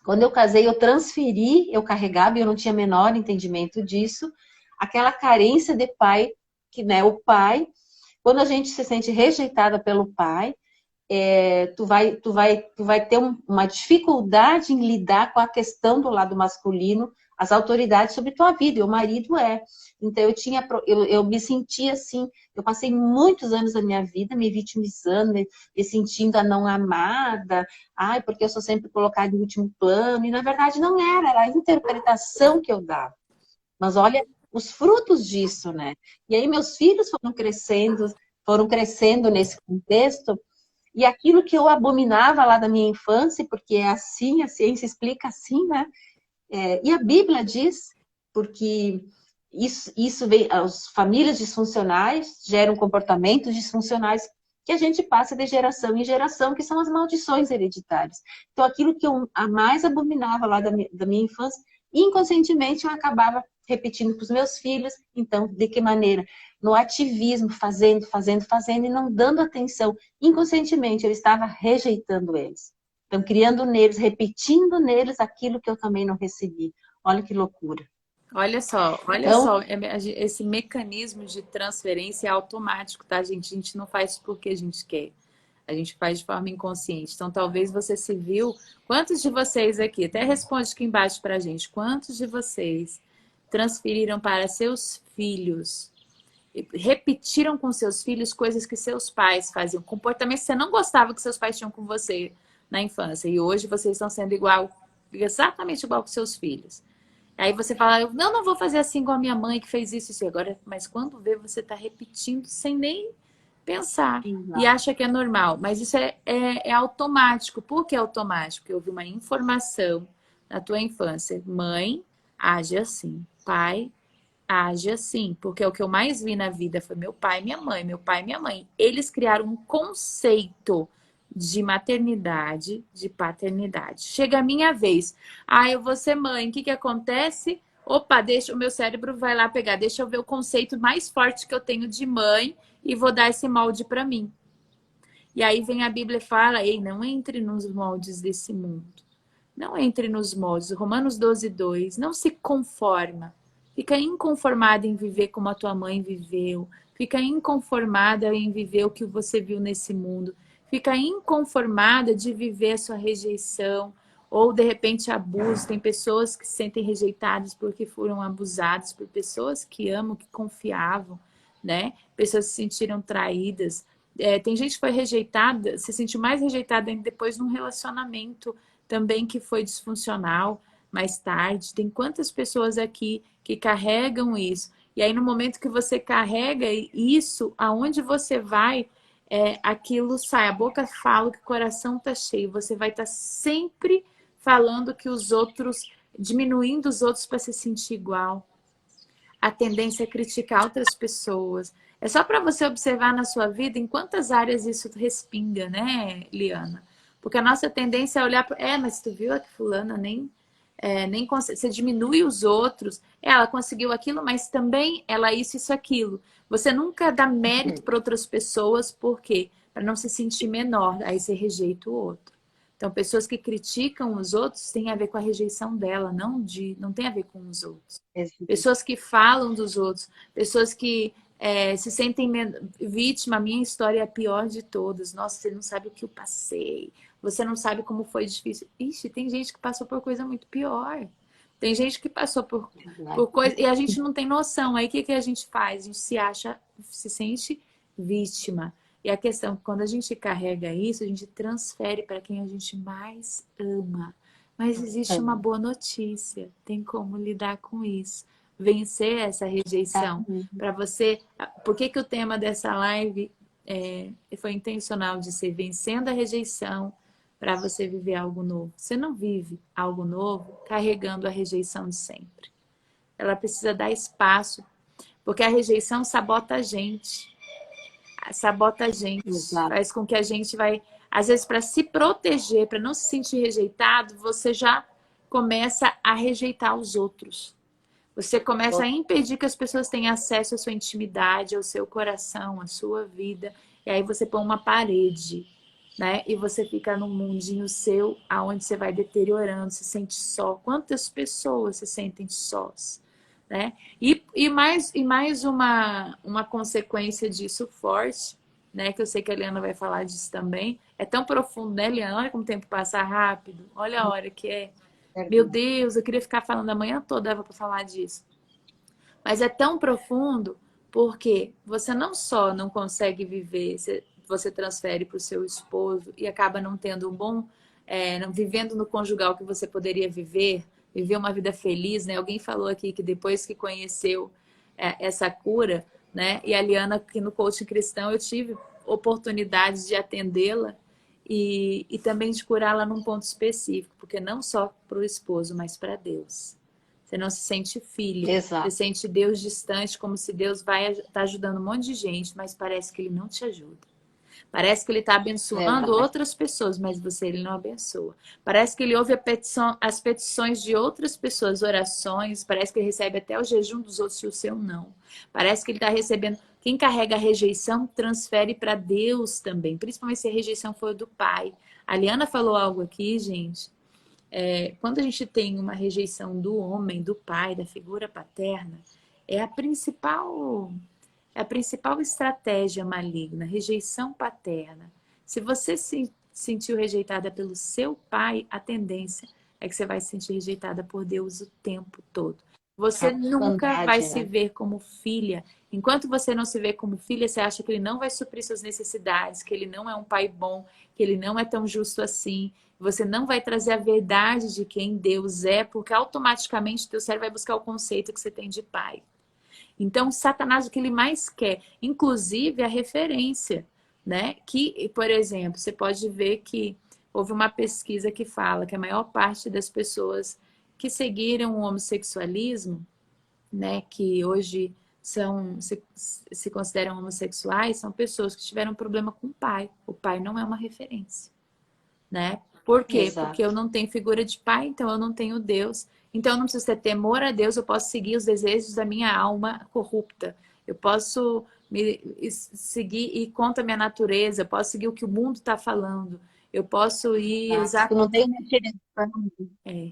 eu transferi, eu carregava, e eu não tinha menor entendimento disso, aquela carência de pai, que o pai, quando a gente se sente rejeitada pelo pai, tu vai ter uma dificuldade em lidar com a questão do lado masculino, as autoridades sobre tua vida, e o marido é. Então eu me sentia assim, eu passei muitos anos da minha vida me vitimizando, me sentindo a não amada, porque eu sou sempre colocada em último plano, e na verdade não era a interpretação que eu dava. Mas olha os frutos disso, né? E aí meus filhos foram crescendo nesse contexto, e aquilo que eu abominava lá da minha infância, porque é assim, a ciência explica assim, né? E a Bíblia diz, porque isso vem, as famílias disfuncionais geram comportamentos disfuncionais que a gente passa de geração em geração, que são as maldições hereditárias. Então, aquilo que eu mais abominava lá da minha infância, inconscientemente eu acabava repetindo para os meus filhos. Então, de que maneira? No ativismo, fazendo e não dando atenção. Inconscientemente, eu estava rejeitando eles. Então, criando neles, repetindo neles aquilo que eu também não recebi. Olha que loucura. Olha só, Então, esse mecanismo de transferência é automático, tá, gente? A gente não faz porque a gente quer. A gente faz de forma inconsciente. Então, talvez você se viu... Quantos de vocês aqui, até responde aqui embaixo pra gente, quantos de vocês transferiram para seus filhos, repetiram com seus filhos coisas que seus pais faziam, comportamentos que você não gostava que seus pais tinham com você na infância, e hoje vocês estão sendo exatamente igual com seus filhos. Aí você fala, eu não vou fazer assim com a minha mãe que fez isso agora, mas quando vê, você está repetindo sem nem pensar. E acha que é normal. Mas isso é automático. Por que é automático? Porque houve uma informação na tua infância. Mãe, age assim. Pai, age assim. Porque o que eu mais vi na vida foi meu pai e minha mãe. Meu pai e minha mãe. Eles criaram um conceito de maternidade, de paternidade. Chega a minha vez. Eu vou ser mãe. O que acontece? Opa, o meu cérebro vai lá pegar. Deixa eu ver o conceito mais forte que eu tenho de mãe e vou dar esse molde para mim. E aí vem a Bíblia e fala, ei, não entre nos moldes desse mundo. Não entre nos moldes. Romanos 12:2. Não se conforma. Fica inconformada em viver como a tua mãe viveu. Fica inconformada em viver o que você viu nesse mundo. Fica inconformada de viver a sua rejeição ou, de repente, abuso. Tem pessoas que se sentem rejeitadas porque foram abusadas por pessoas que amam, que confiavam, né? Pessoas se sentiram traídas. Tem gente que foi rejeitada, se sentiu mais rejeitada ainda depois num relacionamento também que foi disfuncional mais tarde. Tem quantas pessoas aqui que carregam isso? E aí, no momento que você carrega isso, aonde você vai, aquilo sai. A boca fala que o coração está cheio. Você vai estar sempre falando que os outros, diminuindo os outros para se sentir igual. A tendência é criticar outras pessoas. É só para você observar na sua vida em quantas áreas isso respinga, né, Liana? Porque a nossa tendência é olhar para... mas tu viu que fulana nem você diminui os outros. Ela conseguiu aquilo, mas também ela isso, aquilo. Você nunca dá mérito para outras pessoas, por quê? Para não se sentir menor, aí você rejeita o outro. Então, pessoas que criticam os outros tem a ver com a rejeição dela, não tem a ver com os outros. Pessoas que falam dos outros, pessoas que se sentem vítima. A minha história é a pior de todas. Nossa, você não sabe o que eu passei. Você não sabe como foi difícil. Ixi, tem gente que passou por coisa muito pior. Tem gente que passou por coisa... E a gente não tem noção. Aí o que a gente faz? A gente se sente vítima. E a questão, quando a gente carrega isso, a gente transfere para quem a gente mais ama. Mas existe uma boa notícia. Tem como lidar com isso. Vencer essa rejeição. Para você... Por que o tema dessa live foi intencional de ser vencendo a rejeição para você viver algo novo? Você não vive algo novo carregando a rejeição de sempre. Ela precisa dar espaço Porque a rejeição sabota a gente. Sabota a gente. Exato. Faz com que a gente vai... Às vezes, para se proteger, para não se sentir rejeitado, você já começa a rejeitar os outros. Você começa a impedir que as pessoas tenham acesso à sua intimidade, ao seu coração, à sua vida. E aí você põe uma parede, né? E você fica num mundinho seu, aonde você vai deteriorando, se sente só. Quantas pessoas se sentem sós, né? E mais uma consequência disso forte, né? Que eu sei que a Eliana vai falar disso também. É tão profundo, né, Eliana? Olha como o tempo passa rápido. Olha a hora que é. Meu Deus, eu queria ficar falando a manhã toda para falar disso. Mas é tão profundo porque você não só não consegue viver, você transfere para o seu esposo e acaba não tendo um bom, não vivendo no conjugal que você poderia viver uma vida feliz, né? Alguém falou aqui que depois que conheceu essa cura, né? E a Liana, aqui no coaching cristão, eu tive oportunidade de atendê-la e também de curá-la num ponto específico, porque não só para o esposo, mas para Deus. Você não se sente filha, você Exato. sente Deus distante, como se Deus vai estar ajudando um monte de gente, mas parece que Ele não te ajuda. Parece que Ele está abençoando Verdade. outras pessoas, mas você Ele não abençoa. Parece que Ele ouve as petições de outras pessoas, orações, parece que Ele recebe até o jejum dos outros e o seu não. Parece que Ele está recebendo... Quem carrega a rejeição transfere para Deus também, principalmente se a rejeição for do pai. A Liana falou algo aqui, gente. Quando a gente tem uma rejeição do homem, do pai, da figura paterna, é a principal estratégia maligna, rejeição paterna. Se você se sentiu rejeitada pelo seu pai, a tendência é que você vai se sentir rejeitada por Deus o tempo todo. Você A nunca vai bondade, se né? ver como filha. Enquanto você não se vê como filha, você acha que ele não vai suprir suas necessidades, que ele não é um pai bom, que ele não é tão justo assim. Você não vai trazer a verdade de quem Deus é, porque automaticamente teu cérebro vai buscar o conceito que você tem de pai. Então, Satanás, o que ele mais quer, inclusive a referência, né? Que, por exemplo, você pode ver que houve uma pesquisa que fala que a maior parte das pessoas que seguiram o homossexualismo, né, que hoje se consideram homossexuais, são pessoas que tiveram problema com o pai. O pai não é uma referência, né? Por quê? Porque eu Exato. não tenho figura de pai, então eu não tenho Deus. Então eu não preciso ter temor a Deus, eu posso seguir os desejos da minha alma corrupta. Eu posso seguir e contra a minha natureza, eu posso seguir o que o mundo está falando. Eu posso ir Exato. usar... Tu não tem uma direção. É,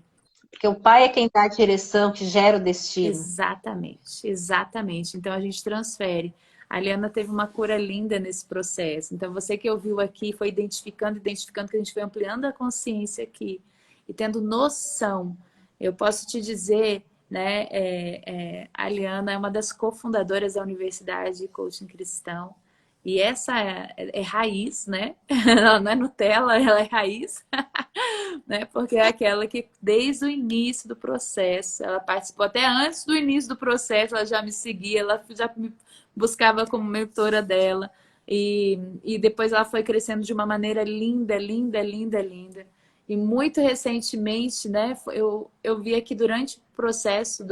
Porque o pai é quem dá a direção, que gera o destino. exatamente, exatamente. Então a gente transfere. A Liana teve uma cura linda nesse processo. Então você que ouviu aqui foi identificando, que a gente foi ampliando a consciência aqui e tendo noção. Eu posso te dizer, né, a Liana é uma das cofundadoras da Universidade de Coaching Cristão. E essa é raiz, né? Ela não é Nutella, ela é raiz. Né? Porque é aquela que desde o início do processo, ela participou até antes do início do processo, ela já me seguia, ela já me buscava como mentora dela. E depois ela foi crescendo de uma maneira linda, linda, linda, linda. E muito recentemente, né, eu vi aqui durante o processo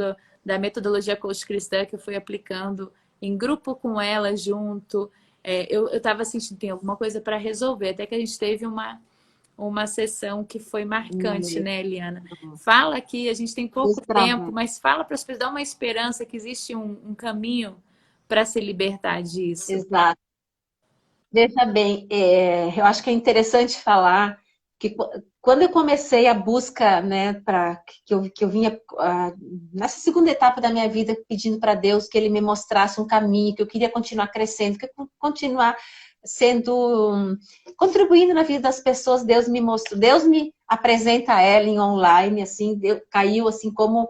da metodologia coach cristã que eu fui aplicando em grupo com ela junto, eu estava sentindo que tem alguma coisa para resolver, até que a gente teve uma sessão que foi marcante, né, Eliana? Fala aqui, a gente tem pouco tempo, mas fala para as pessoas, dá uma esperança que existe um caminho para se libertar disso. Exato. Veja bem, eu acho que é interessante falar que quando eu comecei a busca, né, que eu vinha nessa segunda etapa da minha vida pedindo para Deus que Ele me mostrasse um caminho, que eu queria continuar crescendo, que eu continuar sendo contribuindo na vida das pessoas, Deus me mostrou, Deus me apresenta a Ellen online, assim, caiu assim como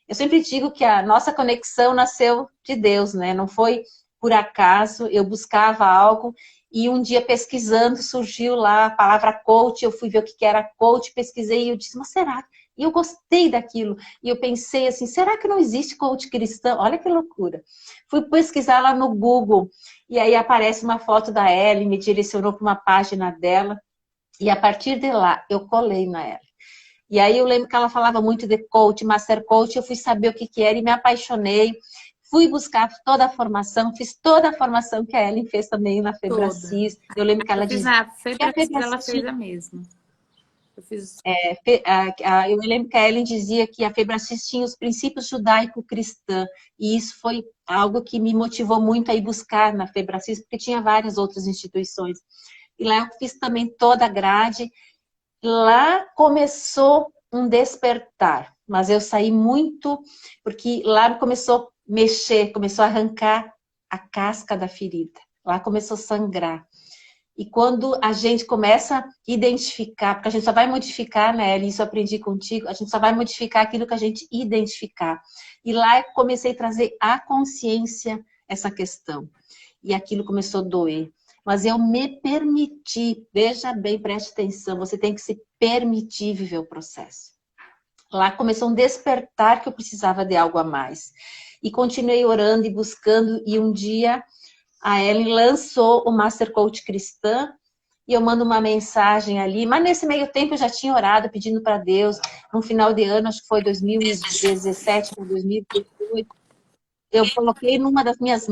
eu sempre digo que a nossa conexão nasceu de Deus, né? Não foi por acaso, eu buscava algo e um dia pesquisando surgiu lá a palavra coach, eu fui ver o que era coach, pesquisei e eu disse, mas será? E eu gostei daquilo. E eu pensei assim, será que não existe coach cristão? Olha que loucura. Fui pesquisar lá no Google e aí aparece uma foto da Ellen, me direcionou para uma página dela e a partir de lá eu colei na Ellen. E aí eu lembro que ela falava muito de coach, master coach, eu fui saber o que era e me apaixonei. fui buscar toda a formação, fiz toda a formação que a Ellen fez também na Toda. Febracis. Eu lembro que Eu ela fiz dizia na que a Febracis, ela Febracis fez a mesma. Eu fiz. eu lembro que a Ellen dizia que a Febracis tinha os princípios judaico-cristã, e isso foi algo que me motivou muito a ir buscar na Febracis, porque tinha várias outras instituições. E lá eu fiz também toda a grade. Lá começou um despertar, mas eu saí muito, porque lá começou a mexer, começou a arrancar a casca da ferida. Lá começou a sangrar. E quando a gente começa a identificar, porque a gente só vai modificar, né, Ellen, isso eu aprendi contigo, a gente só vai modificar aquilo que a gente identificar. E lá eu comecei a trazer à consciência essa questão. E aquilo começou a doer. Mas eu me permiti, veja bem, preste atenção, você tem que se permitir viver o processo. Lá começou um despertar que eu precisava de algo a mais. E continuei orando e buscando, e um dia a Ellen lançou o Master Coach Cristã, e eu mando uma mensagem ali, mas nesse meio tempo eu já tinha orado, pedindo para Deus, no final de ano, acho que foi 2017 para 2018, eu coloquei numa dos meus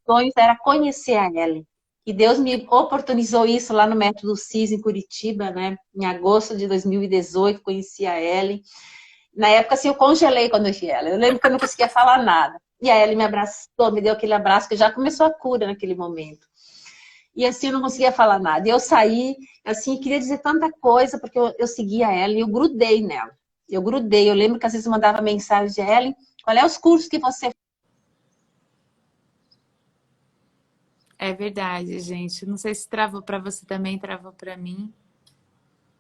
sonhos, era conhecer a Ellen. E Deus me oportunizou isso lá no Método CIS, em Curitiba, né? Em agosto de 2018, conheci a Ellen. Na época, assim, eu congelei quando eu vi ela. Eu lembro que eu não conseguia falar nada. E aí ela me abraçou, me deu aquele abraço, que já começou a cura naquele momento. E assim, eu não conseguia falar nada. E eu saí, assim, queria dizer tanta coisa, porque eu seguia ela e eu grudei nela. Eu grudei. Eu lembro que às vezes eu mandava mensagem de Ellen, qual é os cursos que você... É verdade, gente. Não sei se travou para você também, travou para mim.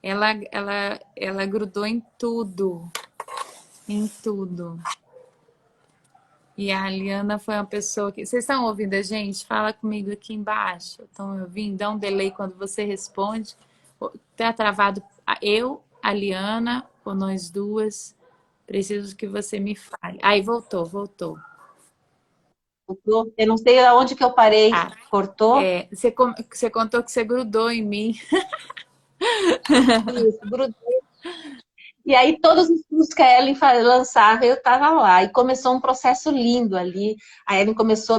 Ela grudou em tudo, em tudo. E a Aliana foi uma pessoa que. Vocês estão ouvindo a gente? Fala comigo aqui embaixo. Estão me ouvindo? Dá um delay quando você responde. Tá travado eu, a Aliana, ou nós duas? Preciso que você me fale. Aí voltou, voltou. Eu não sei aonde que eu parei. Ah, Cortou? você contou que você grudou em mim. Isso, grudei. E aí todos os cursos que a Ellen lançava, eu estava lá. E começou um processo lindo ali. A Ellen começou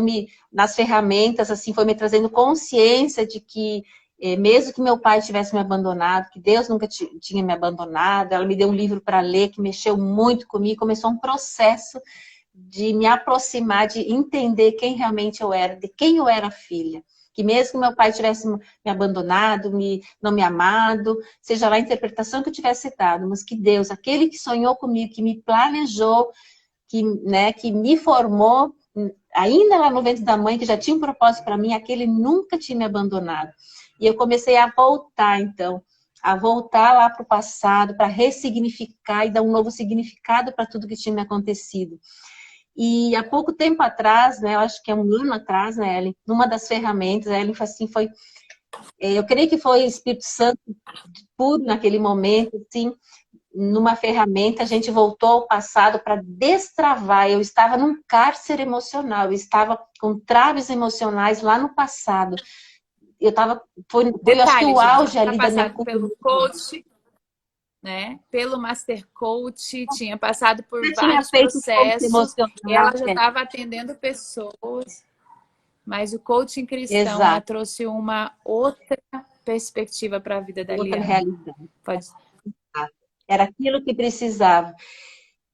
nas ferramentas, assim, foi me trazendo consciência de que, mesmo que meu pai tivesse me abandonado, que Deus nunca tinha me abandonado, ela me deu um livro para ler que mexeu muito comigo. Começou um processo de me aproximar, de entender quem realmente eu era, de quem eu era filha. Que mesmo que meu pai tivesse me abandonado, não me amado, seja lá a interpretação que eu tivesse dado, mas que Deus, aquele que sonhou comigo, que me planejou, que me formou, ainda lá no ventre da mãe, que já tinha um propósito para mim, aquele nunca tinha me abandonado. E eu comecei a voltar, então, a voltar lá para o passado, para ressignificar e dar um novo significado para tudo que tinha me acontecido. E há pouco tempo atrás, né, eu acho que é um ano atrás, né, Ellen, numa das ferramentas, a Ellen assim, eu creio que foi o Espírito Santo puro naquele momento, assim, numa ferramenta, a gente voltou ao passado para destravar. Eu estava num cárcere emocional, eu estava com traves emocionais lá no passado. Eu acho que Detalhe, o gente, auge tinha ali da minha passado cura. pelo coach, né? Pelo Master Coach, tinha passado por Eu tinha vários feito coach processos, emocional. ela já estava atendendo pessoas, mas o coaching cristão, ela Exato, trouxe uma outra perspectiva para a vida da outra Liana. realidade. Pode. Era aquilo que precisava.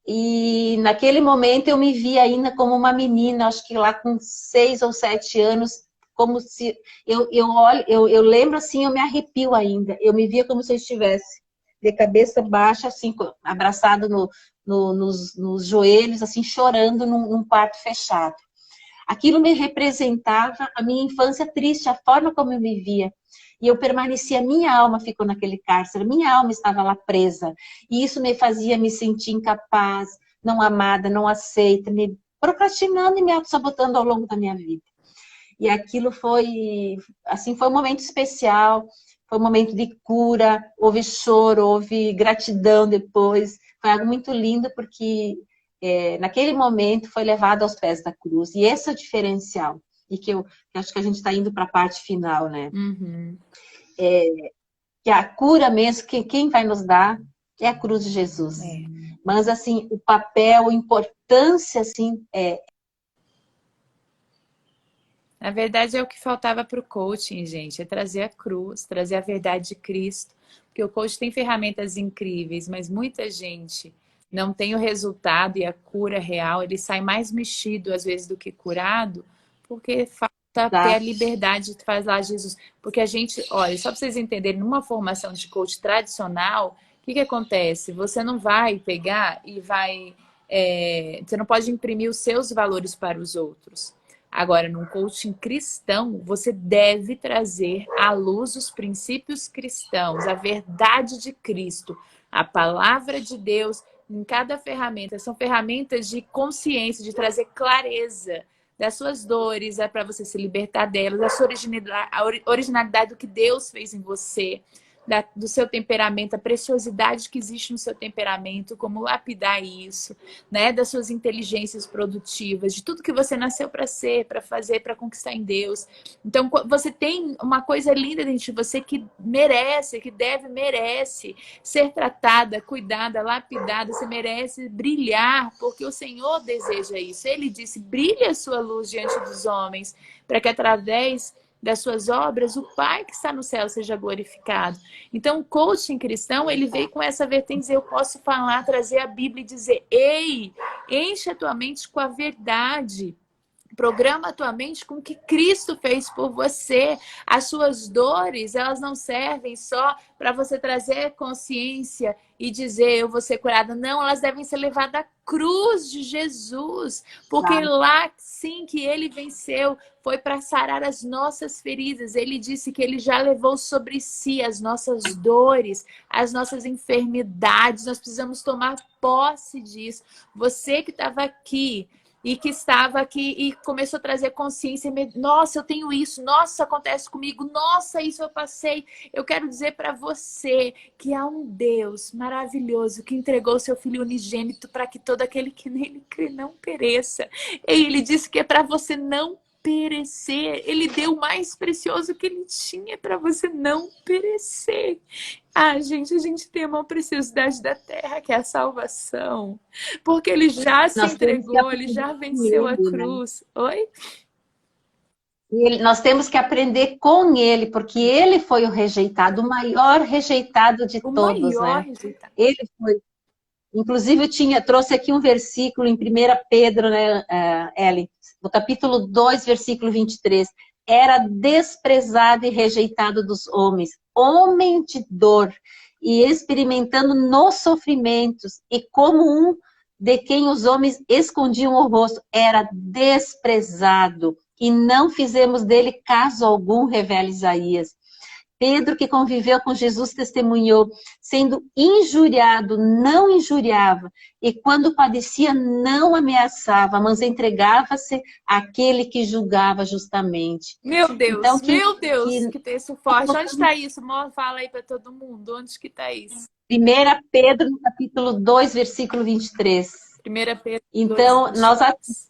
E naquele momento eu me vi ainda como uma menina, acho que lá com 6 ou 7 anos, como se eu lembro assim, eu me arrepio ainda. Eu me via como se eu estivesse de cabeça baixa, assim, abraçado nos joelhos, assim, chorando num quarto fechado. Aquilo me representava a minha infância triste, a forma como eu me via. E eu permanecia, minha alma ficou naquele cárcere, minha alma estava lá presa. E isso me fazia me sentir incapaz, não amada, não aceita, me procrastinando e me auto-sabotando ao longo da minha vida. E aquilo foi, assim, foi um momento especial, foi um momento de cura, houve choro, houve gratidão depois. Foi algo muito lindo, porque naquele momento foi levado aos pés da cruz. E esse é o diferencial. E que eu acho que a gente está indo para a parte final, né? Uhum. Que a cura mesmo, que quem vai nos dar é a cruz de Jesus. Mas, assim, o papel, a importância, assim, Na verdade, é o que faltava para o coaching, gente, é trazer a cruz, trazer a verdade de Cristo. Porque o coaching tem ferramentas incríveis, mas muita gente não tem o resultado e a cura real. Ele sai mais mexido, às vezes, do que curado, porque falta ter a Exato. liberdade de fazer lá Jesus. Porque a gente, olha, só para vocês entenderem, numa formação de coach tradicional, o que que acontece? Você não vai pegar e vai... você não pode imprimir os seus valores para os outros. Agora, num coaching cristão, você deve trazer à luz os princípios cristãos, a verdade de Cristo, a palavra de Deus em cada ferramenta. São ferramentas de consciência, de trazer clareza das suas dores, é para você se libertar delas, da sua originalidade do que Deus fez em você, do seu temperamento, a preciosidade que existe no seu temperamento, como lapidar isso, né? Das suas inteligências produtivas, de tudo que você nasceu para ser, para fazer, para conquistar em Deus. Então, você tem uma coisa linda dentro de você que merece, que merece ser tratada, cuidada, lapidada. Você merece brilhar, porque o Senhor deseja isso. Ele disse: brilhe a sua luz diante dos homens, para que através das suas obras, o Pai que está no céu seja glorificado. Então, o coaching cristão, ele veio com essa vertente, eu posso falar, trazer a Bíblia e dizer: ei, enche a tua mente com a verdade. Programa a tua mente com o que Cristo fez por você. As suas dores, elas não servem só para você trazer consciência e dizer eu vou ser curada. Não, elas devem ser levadas à cruz de Jesus. Porque lá sim que ele venceu, foi para sarar as nossas feridas. Ele disse que ele já levou sobre si as nossas dores, as nossas enfermidades. Nós precisamos tomar posse disso. Você que estava aqui e que estava aqui e começou a trazer consciência, nossa, eu tenho isso, nossa, isso acontece comigo, nossa, isso eu passei. Eu quero dizer para você que há um Deus maravilhoso que entregou seu Filho unigênito para que todo aquele que nele crê não pereça. E ele disse que é para você não perecer. Ele deu o mais precioso que ele tinha para você não perecer. Ah, gente, a gente tem a maior preciosidade da terra, que é a salvação. Porque ele já se Nós temos que entregou, ele aprender já com venceu a ele, né? cruz. Oi? Nós temos que aprender com ele, porque ele foi o rejeitado, o maior rejeitado de O todos, maior né? resultado. Ele foi. Inclusive, trouxe aqui um versículo em 1 Pedro, né, Ellen? No capítulo 2, versículo 23. Era desprezado e rejeitado dos homens, homem de dor, e experimentando nos sofrimentos, e como um de quem os homens escondiam o rosto, era desprezado, e não fizemos dele caso algum, revela Isaías. Pedro, que conviveu com Jesus, testemunhou, sendo injuriado, não injuriava, e quando padecia, não ameaçava, mas entregava-se àquele que julgava justamente. Meu Então, Deus, meu Deus, que que texto forte. Onde está isso? Fala aí para todo mundo. Onde que está isso? 1 Pedro, no capítulo 2, versículo 23. 1 Pedro 2, Então, 23.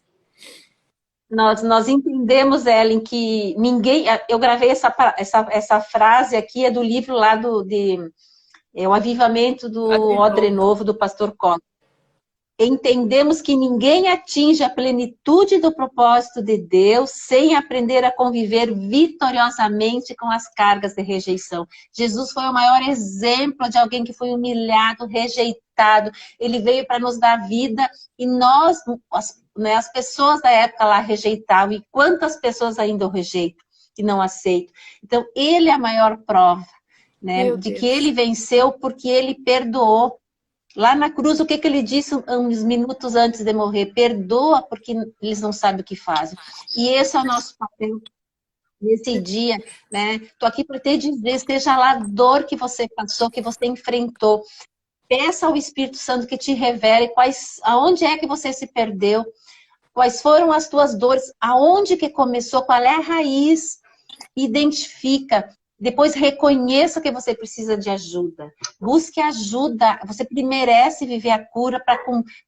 nós entendemos, Ellen, que ninguém... Eu gravei essa frase aqui, é do livro lá o Avivamento do Padre Odre Novo. Novo, do pastor Costa. Entendemos que ninguém atinge a plenitude do propósito de Deus sem aprender a conviver vitoriosamente com as cargas de rejeição. Jesus foi o maior exemplo de alguém que foi humilhado, rejeitado. Ele veio para nos dar vida e nós, as pessoas da época lá rejeitavam. E quantas pessoas ainda o rejeitam e não aceitam? Então, ele é a maior prova, né, de que ele venceu porque ele perdoou. Lá na cruz, o que ele disse uns minutos antes de morrer? Perdoa, porque eles não sabem o que fazem. E esse é o nosso papel nesse dia, né? Estou aqui para te dizer, seja lá a dor que você passou, que você enfrentou. Peça ao Espírito Santo que te revele aonde é que você se perdeu, quais foram as tuas dores, aonde que começou, qual é a raiz, identifica. Depois reconheça que você precisa de ajuda. Busque ajuda. Você merece viver a cura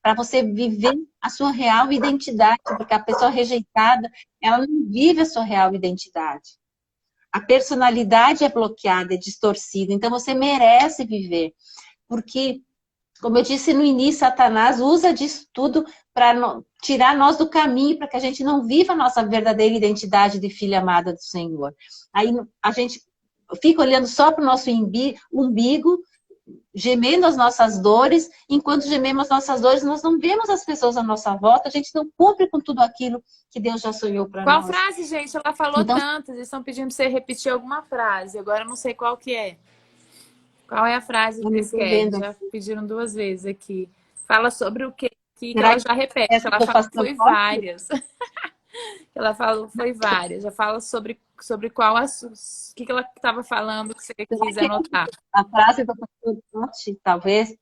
para você viver a sua real identidade. Porque a pessoa rejeitada, ela não vive a sua real identidade. A personalidade é bloqueada, é distorcida. Então você merece viver. Porque, como eu disse no início, Satanás usa disso tudo para tirar nós do caminho, para que a gente não viva a nossa verdadeira identidade de filha amada do Senhor. Aí a gente fica olhando só para o nosso umbigo, gemendo as nossas dores, enquanto gememos as nossas dores, nós não vemos as pessoas à nossa volta, a gente não cumpre com tudo aquilo que Deus já sonhou para nós. Qual frase, gente? Ela falou então, tantas, eles estão pedindo para você repetir alguma frase, agora eu não sei qual que é. Qual é a frase que eles querem? Já pediram 2 vezes aqui. Fala sobre o que ela já repete. Ela falou que foi várias. Ela falou foi várias. Já fala sobre qual assunto. O que ela estava falando que você quis anotar. A frase do pastor Cote, talvez.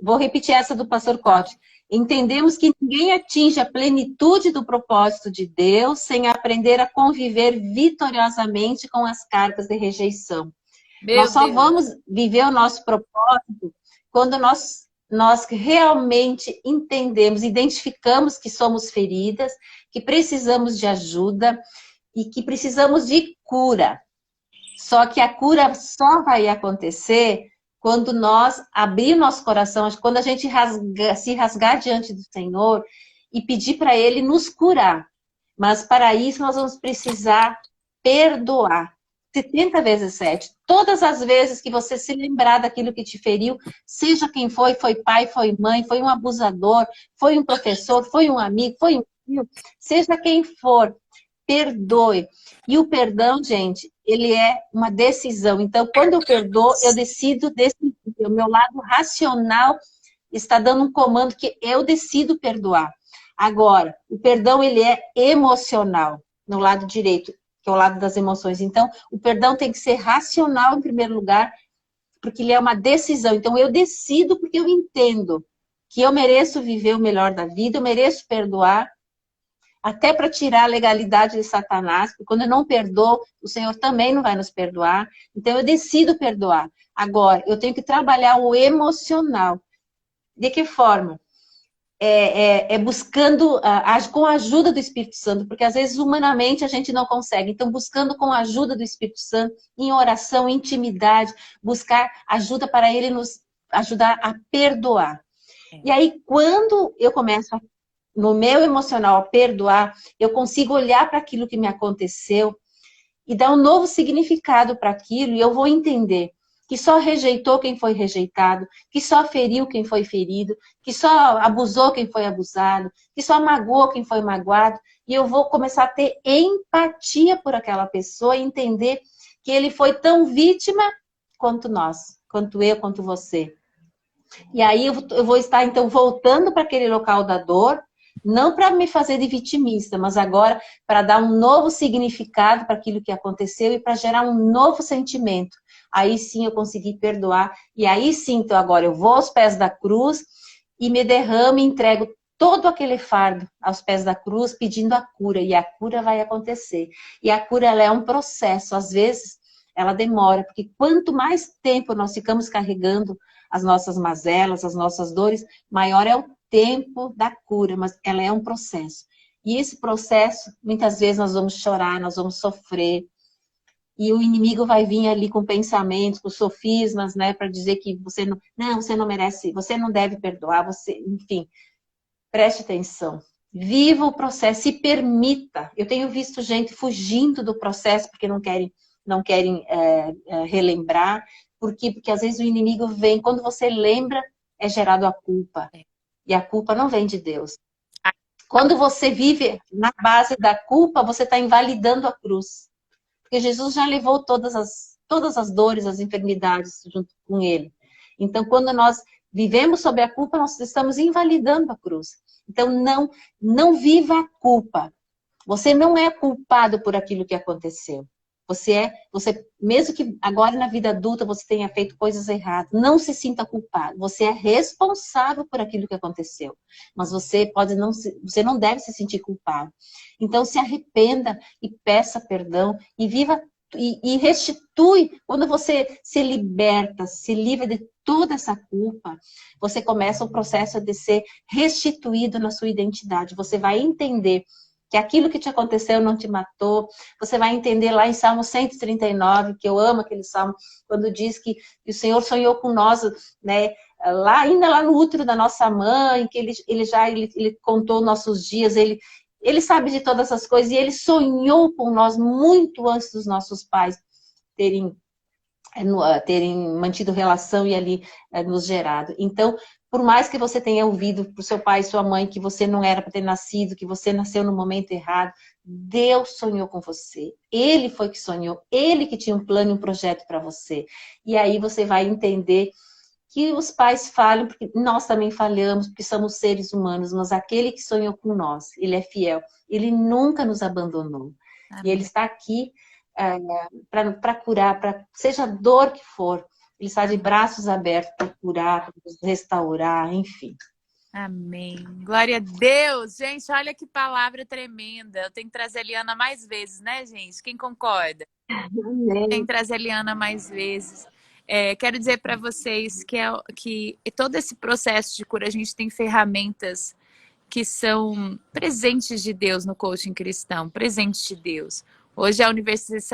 Vou repetir essa do pastor Cote. Entendemos que ninguém atinge a plenitude do propósito de Deus sem aprender a conviver vitoriosamente com as cargas de rejeição. Nós só vamos viver o nosso propósito quando nós realmente entendemos, identificamos que somos feridas, que precisamos de ajuda e que precisamos de cura. Só que a cura só vai acontecer quando nós abrir nosso coração, quando a gente se rasgar diante do Senhor e pedir para Ele nos curar. Mas para isso nós vamos precisar perdoar. 70 vezes 7. Todas as vezes que você se lembrar daquilo que te feriu, seja quem foi pai, foi mãe, foi um abusador, foi um professor, foi um amigo, foi um filho, seja quem for, perdoe. E o perdão, gente, ele é uma decisão. Então, quando eu perdoo, eu decido decidir. O meu lado racional está dando um comando que eu decido perdoar. Agora, o perdão, ele é emocional, no lado direito, que é o lado das emoções. Então, o perdão tem que ser racional em primeiro lugar, porque ele é uma decisão. Então, eu decido porque eu entendo que eu mereço viver o melhor da vida, eu mereço perdoar, até para tirar a legalidade de Satanás, porque quando eu não perdoo, o Senhor também não vai nos perdoar. Então, eu decido perdoar. Agora, eu tenho que trabalhar o emocional. De que forma? Buscando com a ajuda do Espírito Santo, porque às vezes humanamente a gente não consegue. Então, buscando com a ajuda do Espírito Santo, em oração, em intimidade, buscar ajuda para Ele nos ajudar a perdoar. E aí, quando eu começo, no meu emocional, a perdoar, eu consigo olhar para aquilo que me aconteceu e dar um novo significado para aquilo, e eu vou entender que só rejeitou quem foi rejeitado, que só feriu quem foi ferido, que só abusou quem foi abusado, que só magoou quem foi magoado, e eu vou começar a ter empatia por aquela pessoa e entender que ele foi tão vítima quanto nós, quanto eu, quanto você. E aí eu vou estar, então, voltando para aquele local da dor, não para me fazer de vitimista, mas agora para dar um novo significado para aquilo que aconteceu e para gerar um novo sentimento. Aí sim eu consegui perdoar. E aí sim, então agora eu vou aos pés da cruz e me derramo e entrego todo aquele fardo aos pés da cruz pedindo a cura. E a cura vai acontecer. E a cura, ela é um processo. Às vezes ela demora, porque quanto mais tempo nós ficamos carregando as nossas mazelas, as nossas dores, maior é o tempo da cura, mas ela é um processo. E esse processo, muitas vezes nós vamos chorar, nós vamos sofrer, e o inimigo vai vir ali com pensamentos, com sofismas, né, para dizer que você não merece, você não deve perdoar, enfim, preste atenção. Viva o processo, se permita. Eu tenho visto gente fugindo do processo porque não querem relembrar, porque às vezes o inimigo vem, quando você lembra, é gerado a culpa. E a culpa não vem de Deus. Quando você vive na base da culpa, você está invalidando a cruz. Porque Jesus já levou todas as dores, as enfermidades junto com ele. Então, quando nós vivemos sob a culpa, nós estamos invalidando a cruz. Então, não viva a culpa. Você não é culpado por aquilo que aconteceu. Você, mesmo que agora na vida adulta você tenha feito coisas erradas, não se sinta culpado. Você é responsável por aquilo que aconteceu. Mas você não deve se sentir culpado. Então se arrependa e peça perdão e viva e restitui. Quando você se liberta, se livra de toda essa culpa, você começa o processo de ser restituído na sua identidade. Você vai entender que aquilo que te aconteceu não te matou. Você vai entender lá em Salmo 139, que eu amo aquele salmo, quando diz que o Senhor sonhou com nós, né, ainda lá no útero da nossa mãe, que ele contou nossos dias, ele sabe de todas as coisas, e ele sonhou com nós muito antes dos nossos pais terem mantido relação e ali nos gerado. Então, por mais que você tenha ouvido para o seu pai e sua mãe que você não era para ter nascido, que você nasceu no momento errado, Deus sonhou com você. Ele foi que sonhou, ele que tinha um plano e um projeto para você. E aí você vai entender que os pais falham, porque nós também falhamos, porque somos seres humanos, mas aquele que sonhou com nós, ele é fiel, ele nunca nos abandonou. Amém. E ele está aqui para curar, seja a dor que for, ele está de braços abertos para curar, para nos restaurar, enfim. Amém. Glória a Deus. Gente, olha que palavra tremenda. Eu tenho que trazer a Eliana mais vezes, né, gente? Quem concorda? Amém. Tem que trazer a Eliana mais vezes. Quero dizer para vocês que todo esse processo de cura, a gente tem ferramentas que são presentes de Deus no coaching cristão, presentes de Deus. Hoje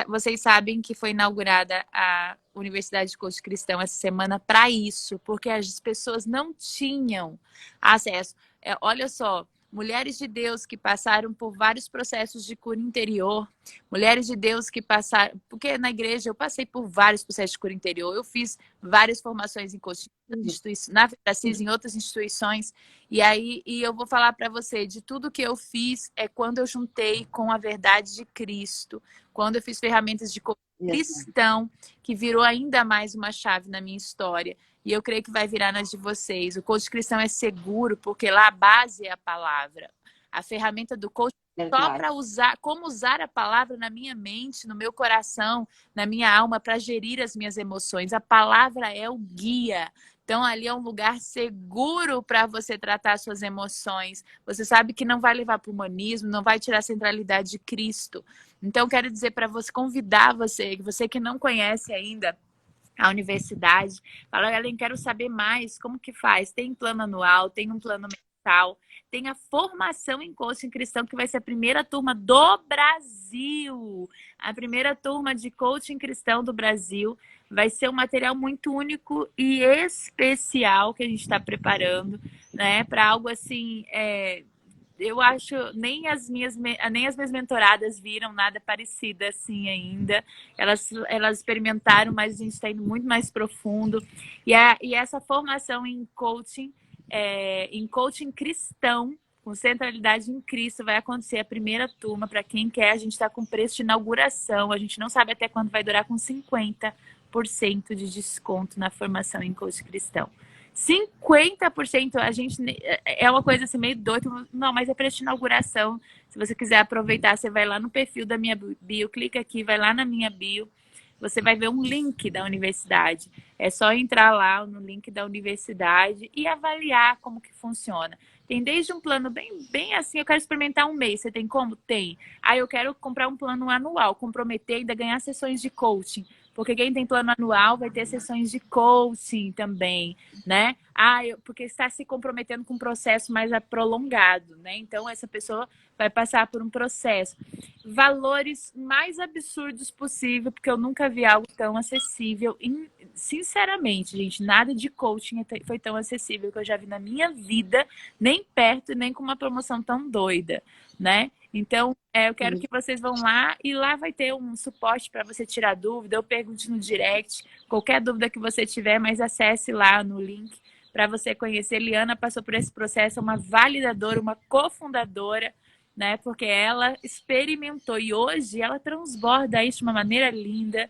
vocês sabem que foi inaugurada a Universidade de Coaching Cristão essa semana para isso, porque as pessoas não tinham acesso. Olha só, mulheres de Deus que passaram por vários processos de cura interior, mulheres de Deus que passaram, porque na igreja eu passei por vários processos de cura interior, eu fiz várias formações em coaching na Fedacis, em outras instituições, e eu vou falar para você, de tudo que eu fiz é quando eu juntei com a verdade de Cristo, quando eu fiz ferramentas de coaching cristão, que virou ainda mais uma chave na minha história. E eu creio que vai virar nas de vocês. O coach cristão é seguro, porque lá a base é a palavra. A ferramenta do coach é só para usar, como usar a palavra na minha mente, no meu coração, na minha alma, para gerir as minhas emoções. A palavra é o guia. Então, ali é um lugar seguro para você tratar suas emoções. Você sabe que não vai levar para o humanismo, não vai tirar a centralidade de Cristo. Então, quero dizer para você, convidar você que não conhece ainda a universidade, fala, Ellen, quero saber mais, como que faz? Tem plano anual, tem um plano mensal, tem a formação em coaching cristão, que vai ser a primeira turma do Brasil. A primeira turma de coaching cristão do Brasil. Vai ser um material muito único e especial que a gente está preparando, né? Para algo assim, eu acho, nem as minhas mentoradas viram nada parecido assim ainda. Elas experimentaram, mas a gente está indo muito mais profundo. E essa formação em coaching cristão, com centralidade em Cristo, vai acontecer a primeira turma. Para quem quer, a gente está com preço de inauguração. A gente não sabe até quando vai durar, com 50% de desconto na formação em coaching cristão. 50%, a gente é uma coisa assim meio doida, não, mas é preço de inauguração. Se você quiser aproveitar, você vai lá no perfil da minha bio, clica aqui, vai lá na minha bio, você vai ver um link da universidade. É só entrar lá no link da universidade e avaliar como que funciona. Tem desde um plano bem assim, eu quero experimentar um mês, você tem como? Tem. Eu quero comprar um plano anual, comprometer e ainda ganhar sessões de coaching. Porque quem tem plano anual vai ter sessões de coaching também, né? Porque está se comprometendo com um processo mais prolongado, né? Então, essa pessoa vai passar por um processo. Valores mais absurdos possível, porque eu nunca vi algo tão acessível. Sinceramente, gente, nada de coaching foi tão acessível que eu já vi na minha vida, nem perto, nem com uma promoção tão doida, né? Então, eu quero que vocês vão lá e lá vai ter um suporte para você tirar dúvida. Eu pergunte no direct, qualquer dúvida que você tiver, mas acesse lá no link para você conhecer. Liana passou por esse processo, é uma validadora, uma cofundadora, né? Porque ela experimentou e hoje ela transborda isso de uma maneira linda.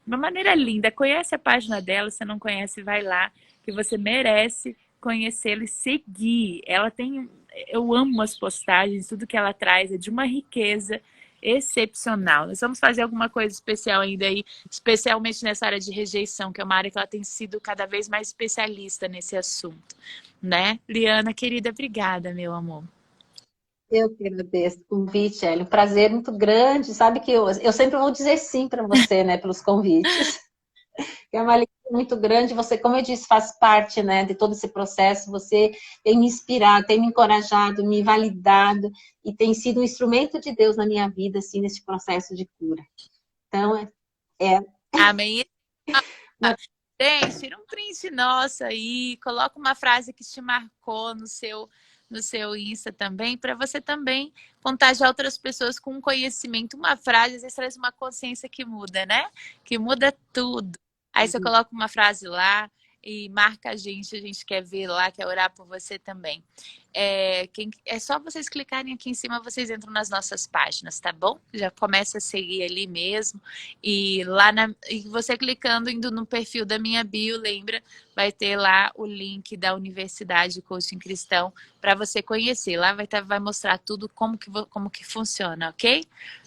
Uma maneira linda. Conhece a página dela, se não conhece, vai lá, que você merece conhecê-la e seguir. Ela tem... Eu amo as postagens, tudo que ela traz é de uma riqueza excepcional. Nós vamos fazer alguma coisa especial ainda aí, especialmente nessa área de rejeição, que é uma área que ela tem sido cada vez mais especialista nesse assunto, né? Liana, querida, obrigada, meu amor. Eu que agradeço o convite, Hélio. Um prazer muito grande. Sabe que eu sempre vou dizer sim para você, né, pelos convites. É uma alegria muito grande. Você, como eu disse, faz parte, né, de todo esse processo. Você tem me inspirado, tem me encorajado, me validado e tem sido um instrumento de Deus na minha vida, assim, nesse processo de cura. Então, Amém. Gente, tira um print nosso aí, coloca uma frase que te marcou no seu Insta também, para você também contagiar outras pessoas com um conhecimento. Uma frase, às vezes, traz uma consciência que muda, né? Que muda tudo. Aí você coloca uma frase lá e marca a gente quer ver lá, quer orar por você também. É só vocês clicarem aqui em cima, vocês entram nas nossas páginas, tá bom? Já começa a seguir ali mesmo. E você clicando, indo no perfil da minha bio, lembra? Vai ter lá o link da Universidade Coaching Cristão para você conhecer. Lá vai mostrar tudo como que funciona, ok?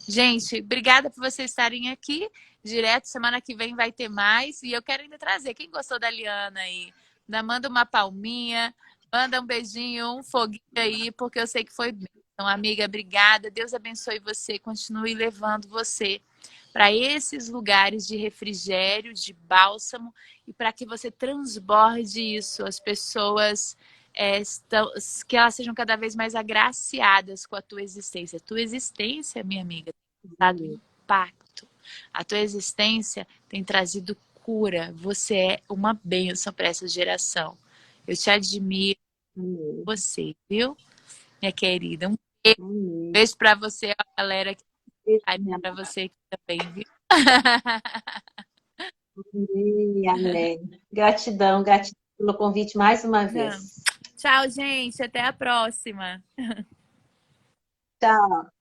Gente, obrigada por vocês estarem aqui. Direto, semana que vem vai ter mais. E eu quero ainda trazer. Quem gostou da Liana aí? Ainda manda uma palminha, manda um beijinho, um foguinho aí, porque eu sei que foi bem. Então, amiga, obrigada. Deus abençoe você. Continue levando você para esses lugares de refrigério, de bálsamo, e para que você transborde isso. As pessoas que elas sejam cada vez mais agraciadas com a tua existência. A tua existência, minha amiga, tem dado impacto. A tua existência tem trazido cura. Você é uma bênção para essa geração. Eu te admiro, Amém. você, viu, minha querida? Um Amém. beijo para você, a galera que Beijo, tá minha para amada. você aqui também, viu? Amém. Amém. Gratidão, gratidão pelo convite mais uma vez. Tchau, gente. Até a próxima. Tchau.